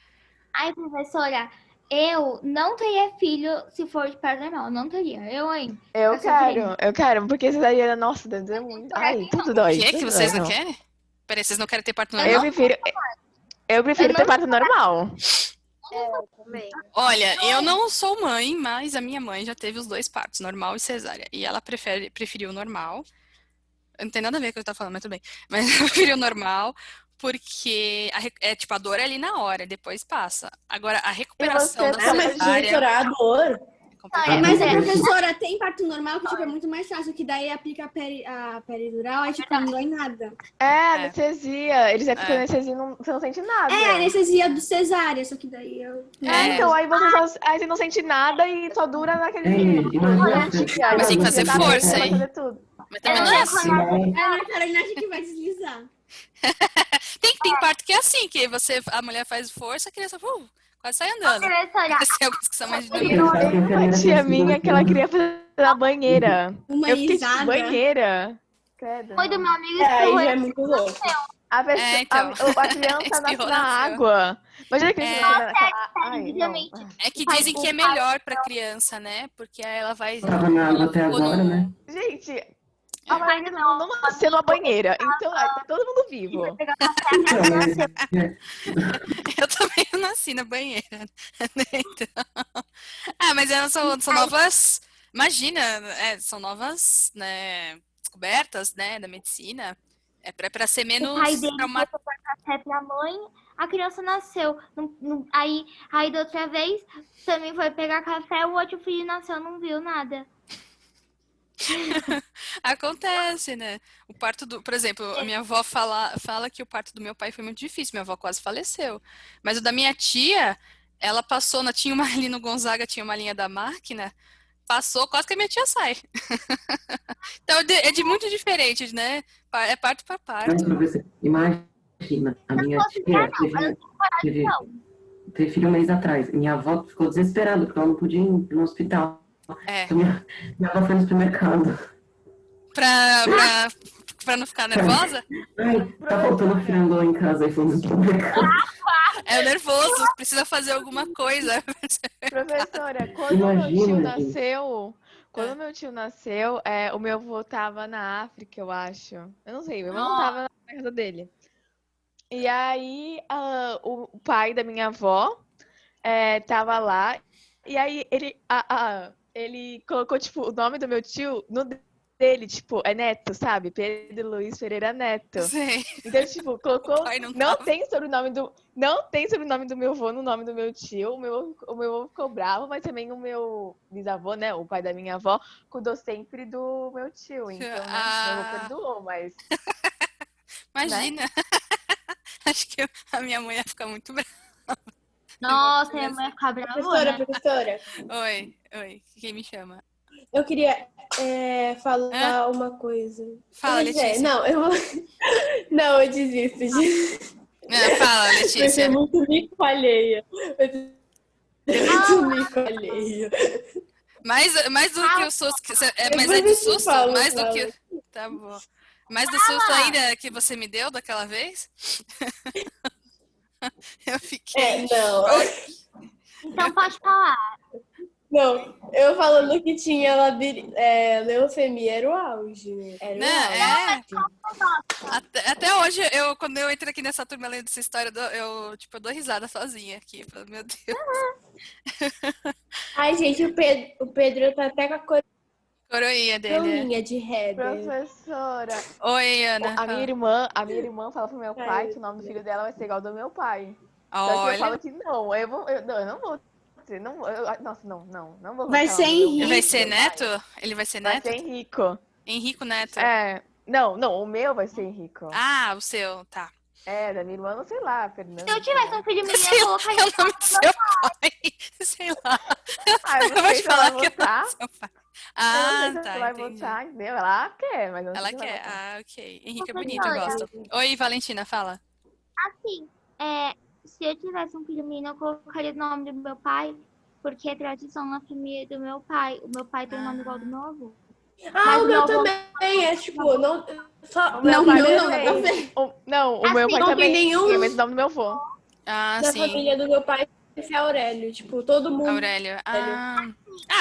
Ai, professora, eu não teria filho se for de parto normal. Não teria. Eu, hein? Eu quero, porque cesariana, nossa, deve doer muito. Ai, tudo dói. O que tudo vocês dói, não querem? Peraí, vocês não querem ter parto Eu normal? prefiro ter parto normal. Também. Olha, eu não sou mãe, mas a minha mãe já teve os 2 partos, normal e cesárea. E ela preferiu o normal. Não tem nada a ver com o que eu tô falando, mas tudo bem. Mas ela preferiu o normal porque tipo, a dor é ali na hora, depois passa. Agora, a recuperação da Ah, mas cesárea chorar a dor. é complicado. Mas aí, professora, tem parto normal que tipo, é muito mais fácil, que daí aplica a peridural, aí tipo, não dói nada. Anestesia. Eles aplicam anestesia e você não sente nada. É, a anestesia do cesárea, só que daí eu... Então, aí você não sente nada e só dura naquele... Mas tem que fazer força, hein? fazer tudo. Mas também não é assim. A Carolina acha que vai deslizar. Tem parto que é assim, que a mulher faz força, a criança quase sai andando. Professora, Tem alguns que são mais Eu dinâmicos. pensava que a Uma enfermeira tia tinha minha sido que ela queria fazer na banheira. Uma Eu fiquei tipo, risada. banheira? Credo. foi do meu amigo Aí espirrou já é muito louco. A, pessoa, então. a criança nasce Espirrou, na nasceu. água. Imagina a criança nascendo naquela... Ai, literalmente. não. É que dizem que é melhor pra criança, né? Porque aí ela vai. Tava na água até Ficou agora, no- né? Gente, a maioria do mundo não nasceu numa banheira. Então, tá todo mundo vivo. Então, mas Eu também não nasci na banheira. Né? Então... mas elas são novas. Imagina, são novas, né, descobertas, né, da medicina. É pra ser O pai menos dele foi traumático. tomar café pra mãe, a criança nasceu. Aí da outra vez, também foi pegar café, o outro filho nasceu, não viu nada. Acontece, né? O parto por exemplo, a minha avó fala que o parto do meu pai foi muito difícil. Minha avó quase faleceu. Mas o da minha tia, ela passou, tinha uma ali no Gonzaga, tinha uma linha da máquina, passou, quase que a minha tia sai. Então é de muito diferente, né? É parto para parto. Mas, professor, imagina, a minha tia teve filho um mês atrás. Minha avó ficou desesperada porque ela não podia ir no hospital. Então, minha avó foi no supermercado. Pra não ficar nervosa? Ai, tá faltando frango lá em casa e foi no supermercado. É nervoso, precisa fazer alguma coisa. Professora, quando meu tio nasceu, o meu avô tava na África, eu acho. Eu não sei, meu irmão tava na casa dele. E aí, o pai da minha avó tava lá. E aí, ele colocou, tipo, o nome do meu tio no dele, tipo, é Neto, sabe? Pedro Luiz Pereira Neto. Sim. Então, tipo, colocou. Pai não Não tava. tem sobrenome do meu avô no nome do meu tio. O meu avô ficou bravo, mas também o meu bisavô, né? O pai da minha avó, cuidou sempre do meu tio. Então, né, meu avô perdoou, mas. Imagina. Acho que a minha mãe ia ficar muito brava. Nossa, minha mãe ia ficar brava. Professora, Oi, quem me chama? eu queria falar uma coisa. Fala, Pois Letícia. Não, eu vou... Não, eu desisto. Fala, Vai ser Letícia. muito mico alheia. Muito mico alheia. Mais do que o susto. Mas Depois é do eu te susto? falo, Mais do fala. que. Tá bom. Mais do susto ainda que você me deu daquela vez? Eu fiquei. Não. Então pode falar. Não, eu falando que tinha leucemia, era o auge, né? Era o auge. Até hoje, quando eu entro aqui nessa turma lendo essa história, eu dou risada sozinha aqui. Meu Deus. Ai, gente, o Pedro tá até com a Coroinha dele. coroinha de Heather. Professora. Oi, Ana. A minha irmã fala pro meu pai que o nome do filho dela vai ser igual ao do meu pai. Só que eu Olha. falo que não. Eu não vou. Nossa, não vou. Vai ser Henrique. Vai ser neto? Ele vai ser Vai neto? ser Henrico. Henrico Neto. Não, o meu vai ser Henrico. Ah, o seu, tá. Da minha irmã, não sei lá, Fernanda. Se eu tivesse um filho menino, Sei eu lá, colocaria é o nome do seu pai. Sei lá. Ah, eu Eu não vou sei te se ela falar vai que é o nome votar. do seu pai. Eu não sei se tá, ela vai entendi. votar, entendeu? Ela quer, mas não sei Ela se ela vai quer. votar. Ah, ok. Henrique é bonito, eu Professora, gosto. Oi, Valentina, fala. assim, se eu tivesse um filho menino, eu colocaria o nome do meu pai, porque é tradição na família do meu pai. O meu pai tem o nome igual do meu avô. Ah, o meu meu avô- também é tipo, não, só O meu Não, pai não, também. nada a ver. Não, o meu Assim, pai não tem também. nenhum- É o mesmo nome do meu avô. Ah, da sim. família do meu pai é Aurélio, tipo, todo mundo. Aurélio. Ah,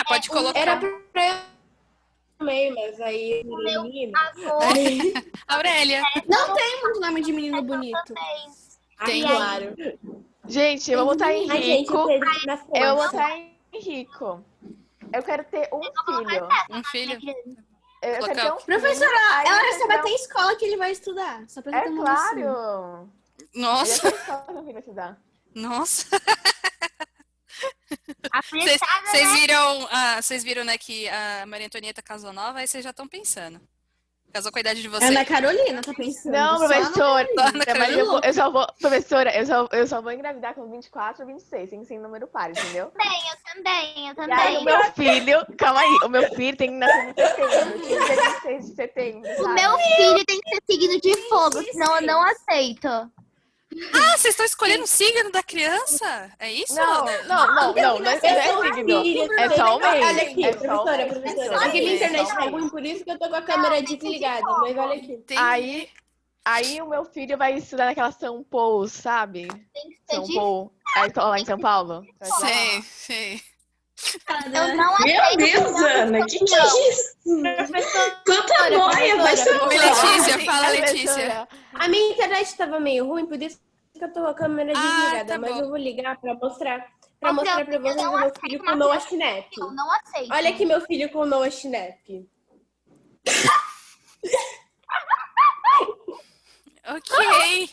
pode Era colocar. pra eu também, mas aí menino. avô Aí, Aurélia. Não tem muito nome de menino bonito. Tem. claro. Gente, eu vou botar em Ai, gente, rico. Pedro, na Eu vou força. botar em rico. Eu quero ter um filho. Um filho. Eu quero ter um filho. Professora, Aí ela eu já vai quero ter escola que ele vai estudar. Só pra você É ter uma noção. claro. Eu Nossa, já tenho escola que meu filho vai estudar. nossa. apressada, Vocês viram, né, que a Maria Antonieta casou nova, aí vocês já estão pensando. Casou com a idade de vocês. Ana Carolina, tá pensando? Não, Só Ana professora, Ana mas Carolina. eu só vou, professora, eu só vou engravidar com 24 ou 26, tem que ser em número par, entendeu? eu E também. aí o meu filho, calma aí, o meu filho tem que nascer em setembro, tem que ser 26 de setembro, O sabe? meu filho tem que ser signo de fogo, senão eu não aceito. Ah, vocês estão escolhendo o signo da criança? É isso? Não, Né? não é signo, é só o mês. Olha aqui, É só o professora, mês, professora. Aqui minha internet tá ruim, por isso que eu tô com a câmera desligada. Mas olha aqui. Entendi. Aí o meu filho vai estudar naquela São Paulo, sabe? Tem que ser São de Paulo, a escola lá em São Paulo. Vai estudar lá. Sei, sei. Eu não Meu aceito. Deus, Ana, que é isso? Quanta noia, vai ser Oi, Letícia, fala, Letícia. A minha internet tava meio ruim, por isso que eu tô com a câmera desligada. tá Mas bom. eu vou ligar pra mostrar Não, pra vocês eu não o meu filho com o Noah Schnapp. Eu não aceito. Olha aqui meu filho com o Noah Schnapp. Ok. Ok.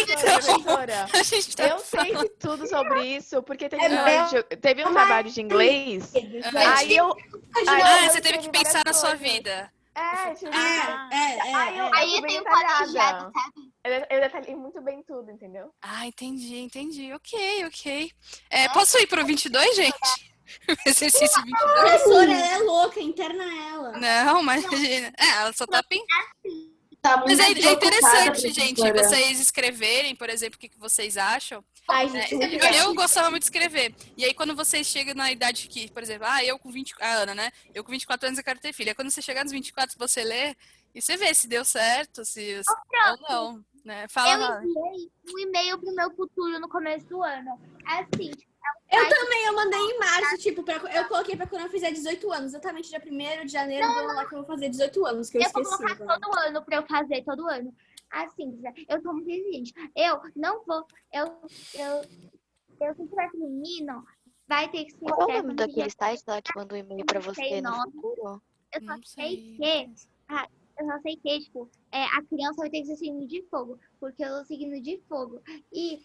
Professora, A gente tá eu sei de tudo sobre isso, porque teve, É teve um trabalho de inglês, aí eu... Ah, eu você teve que escrevi pensar na várias sua coisas. vida. Tipo, Aí bem tem o detalhada. colegiado, sabe? Eu detalhei muito bem tudo, entendeu? Ah, entendi. Ok. Posso ir pro 22, gente? Exercício 22? Professora, ela é louca, interna ela. Não, imagina. Ela só tá pensando. Tá Mas muito é interessante, preocupada, gente, professora. vocês escreverem, por exemplo, o que vocês acham. Ai, gente, muito Eu gostava muito de escrever. E aí, quando vocês chegam na idade que, por exemplo, eu com 20... A Ana, né? Eu com 24 anos eu quero ter filho. Aí, quando você chegar nos 24, você lê e você vê se deu certo, se ou não, né? Fala, Eu Ana. enviei um e-mail pro meu futuro no começo do ano. Assim, Eu também, eu mandei em março, tipo, eu coloquei pra quando eu fizer 18 anos. Exatamente dia 1º de janeiro do ano lá que eu vou fazer 18 anos, que eu eu vou esqueci. colocar agora. todo ano pra eu fazer todo ano. Assim, eu sou muito exigente. Eu não vou. Se tivesse menino, vai ter que ser. Qual é o nome daquele site lá que mandou um e-mail pra você no nome. futuro? Eu só Não sei sei. que. Eu só sei que, tipo, a criança vai ter que ser signo de fogo, porque eu sou signo de fogo. E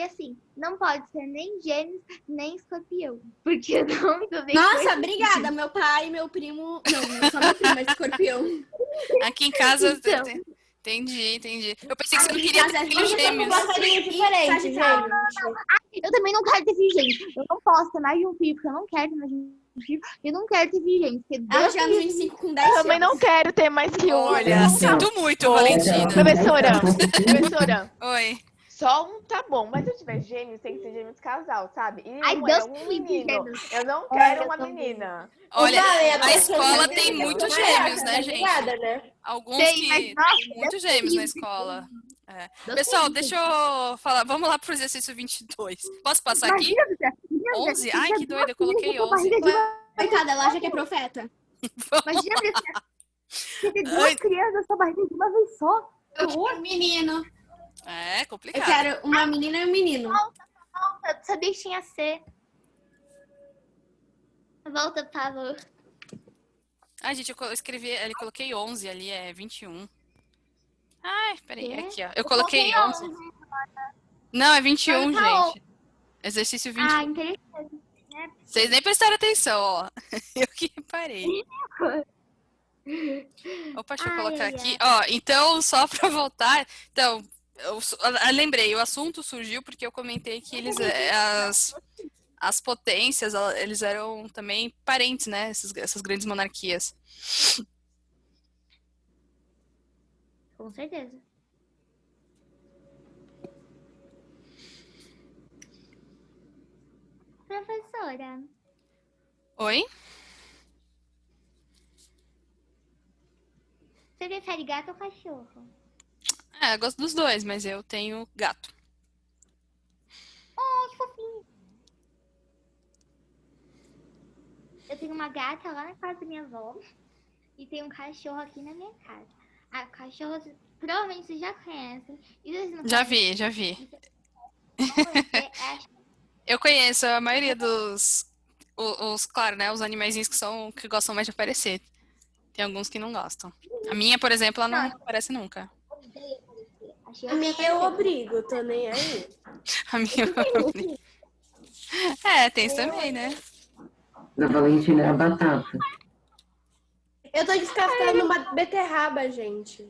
assim, não pode ser nem gêmeos, nem escorpião. Porque não também. Nossa, obrigada. Meu pai, meu primo. Não só meu primo, mas escorpião. Aqui em casa... Então. Entendi. Eu pensei que você não queria ter filhos Você tá com gêmeos. passarinho diferente, gente. Eu também não quero ter filho, gente. Eu não posso ter mais de um filho, porque eu não quero ter mais de um filho. Eu não quero ter filho, gente. Porque Ela Deus já me no livre. 25 com 10 Eu também não quero ter mais que um. Olha, sinto muito, Oi. Valentina. Professora, Oi. só um tá bom, mas se eu tiver gêmeos, tem que ser gêmeos casal, sabe? E Ai, um Deus é um me livre, menino. gêmeos. Eu não quero eu uma também. menina. Olha, Vale, a pessoa escola tá tem ligada, muitos tá gêmeos, né, ligada, gente? né? Alguns Tem, mas, que nossa, tem muitos gêmeos na escola. Deus Pessoal, me livre. deixa eu falar. Vamos lá pro exercício 22. Posso passar aqui? Imagina, 11? Ai, que doida, eu coloquei 11. barriga de Coitada, ela já que é profeta. Imagina você ter duas crianças na sua barriga de uma vez só. Menino. É Eu complicado. quero uma menina e um menino. Eu sabia que tinha C. Volta, Pablo. Ai, gente, eu escrevi, eu coloquei 11 ali, é 21. Ai, peraí, Quê? aqui, ó. Eu coloquei 11. Não, é 21, Mas tá gente. Exercício 21. Ah, interessante. Vocês nem prestaram atenção, ó. Eu que reparei. Opa, deixa eu colocar aqui. Ó, então, só pra voltar. Então, eu lembrei, o assunto surgiu porque eu comentei que eles. as potências, eles eram também parentes, né? Essas grandes monarquias. Com certeza. Professora, Oi? você prefere gato ou cachorro? Eu gosto dos dois, mas eu tenho gato. Oh, que fofinho. Eu tenho uma gata lá na casa da minha avó e tem um cachorro aqui na minha casa. A cachorro, provavelmente vocês já conhecem. E vocês não Já conhecem, vi, já vi. vão conhecer, Eu conheço a maioria claro, né? Os animaizinhos que gostam mais de aparecer. Tem alguns que não gostam. A minha, por exemplo, ela não aparece nunca. A minha eu obrigo, tô nem aí. A minha. Tem isso também, né? Da Valentina é a batata. Eu tô descascando uma beterraba, gente.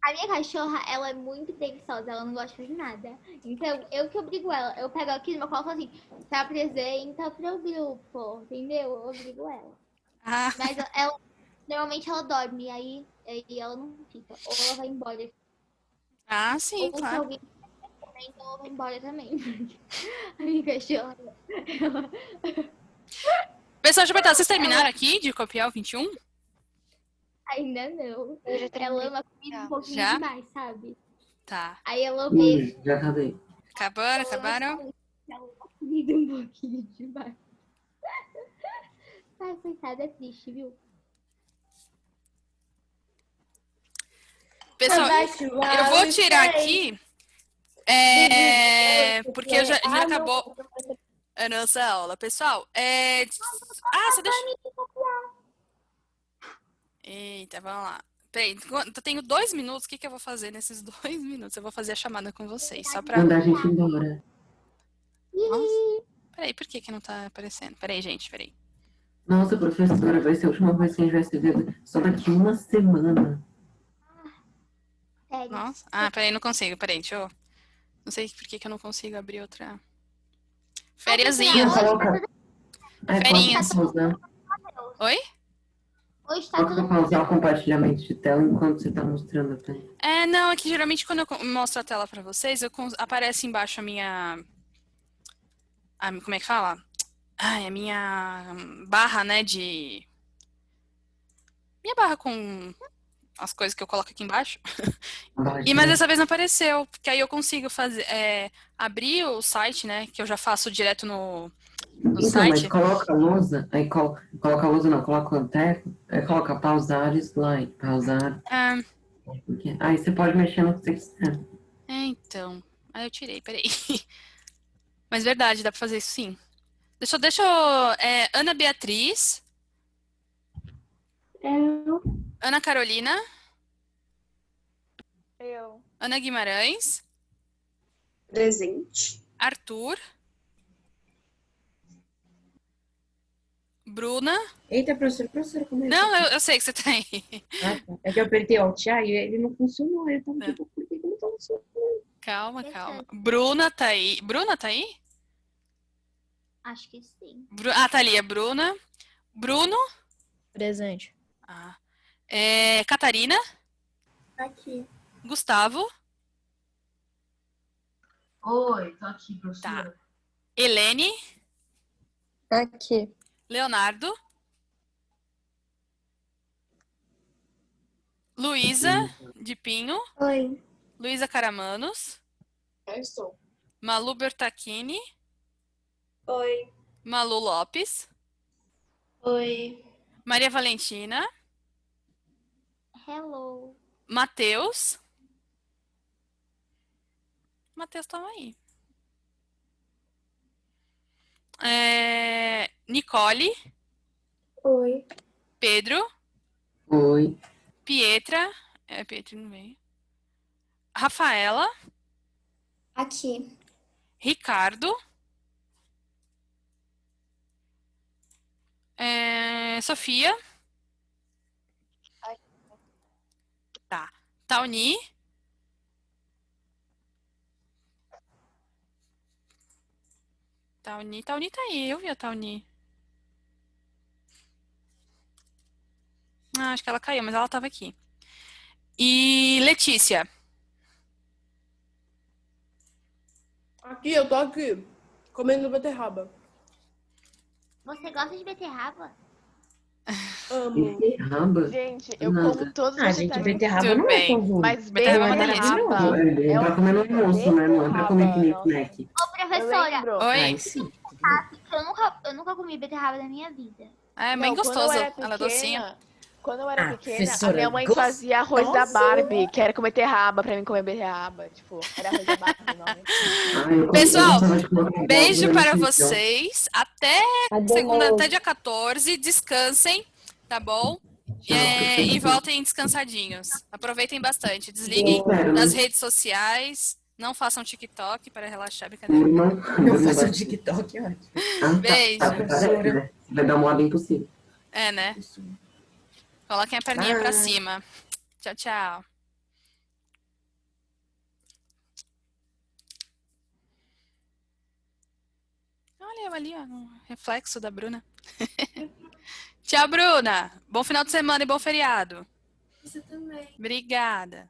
A minha cachorra, ela é muito preguiçosa, ela não gosta de fazer nada. Então, eu que obrigo ela. Eu pego aqui no meu colo e falo assim, se apresenta pro grupo, entendeu? Eu obrigo ela. Mas ela, normalmente ela dorme, aí ela não fica. Ou ela vai embora. Sim, ou claro. se alguém também, então ela vai embora também. A minha cachorra, ela... Pessoal, deixa eu perguntar, vocês terminaram aqui de copiar o 21? Ainda não. Eu já terminei. Ela ama comida um pouquinho Já? demais, sabe? Tá. Aí ela vê. Já acabei. Acabaram? Ela ama comida um pouquinho demais. Ai, coitada, é triste, viu? Pessoal, eu vou tirar aqui, porque já acabou a nossa aula. Pessoal, você deixa... Eita, vamos lá. Peraí, eu tenho 2 minutos, o que eu vou fazer nesses 2 minutos? Eu vou fazer a chamada com vocês, só pra... Mandar a gente embora. Nossa, peraí, por que não tá aparecendo? Peraí, gente, peraí. Nossa, professora, vai ser a última vez que a gente vai se ver só daqui uma semana. Nossa, peraí, não consigo, peraí, deixa eu... Não sei por que eu não consigo abrir outra... Fériasinhas. Ferinhas. Oi? Hoje tá Coloca pra pausar o compartilhamento de tela enquanto você tá mostrando a tela. Não, é que geralmente quando eu mostro a tela pra vocês, aparece embaixo a minha... como é que fala? A minha barra, né, de... Minha barra com as coisas que eu coloco aqui embaixo. Mas dessa vez não apareceu, porque aí eu consigo fazer, abrir o site, né, que eu já faço direto no então, site. mas coloca a lousa, aí coloca a lousa não, coloca o anteco, aí coloca pausar slide, pausar. Aí você pode mexer no que você quiser. Então, aí eu tirei, peraí. Mas verdade, dá pra fazer isso sim. Deixa eu... Ana Beatriz. Eu. Ana Carolina. Eu. Ana Guimarães. Presente. Arthur. Bruna. Eita, professora, como é que Não, eu sei que você tá aí. tá. É que eu apertei Alt A e ele não funcionou. Eu tava tipo, por que não tá funcionando? Calma. Bruna tá aí. Bruna tá aí? Acho que sim. Tá ali, é Bruna. Bruno. Presente. Catarina. Aqui. Gustavo. Oi, tô aqui, professora. Tá. Helene. Aqui. Leonardo. Luísa de Pinho. Oi. Luísa Caramanos. Eu estou. Malu Bertacchini. Oi. Malu Lopes. Oi. Maria Valentina. Hello. Matheus. Matheus tava aí. Nicole. Oi. Pedro. Oi. Pietra. Pietra não veio. Rafaela. Aqui. Ricardo. Sofia. Tá. Tauni. Tauni tá aí, eu vi a Tauni. Acho que ela caiu, mas ela tava aqui. E Letícia? Aqui, eu tô aqui, comendo beterraba. Você gosta de beterraba? Amo. Beterraba? Gente, eu Nada. como todos os Ah, gente, vegetarianos. beterraba Tudo não é bem. tão ruim. Mas Beterraba é beterraba É pra comer no almoço, né? Não é pra comer que nem snack. Ô, Eu professora, lembro. Oi? Ai, sim. eu nunca comi beterraba na minha vida. É bem Não, quando eu gostoso. era Ela é docinha. Quando eu era Ah, pequena, a professora, minha mãe fazia arroz da gostoso. Barbie, que era com beterraba, pra mim comer beterraba. Tipo, era arroz da Barbie o nome. Pessoal, gostava de colocar beijo abóbora no para feijão. vocês. Até segunda, até dia 14. Descansem, tá bom? E voltem descansadinhos. Aproveitem bastante. Desliguem das redes sociais. Não façam TikTok para relaxar, brincadeira. Não faço TikTok, é ótimo. Beijo. Né? Vai dar uma moda impossível. É, né? Coloquem a perninha pra cima. Tchau, tchau. Olha eu ali, ó, um reflexo da Bruna. Tchau, Bruna. Bom final de semana e bom feriado. Você também. Obrigada.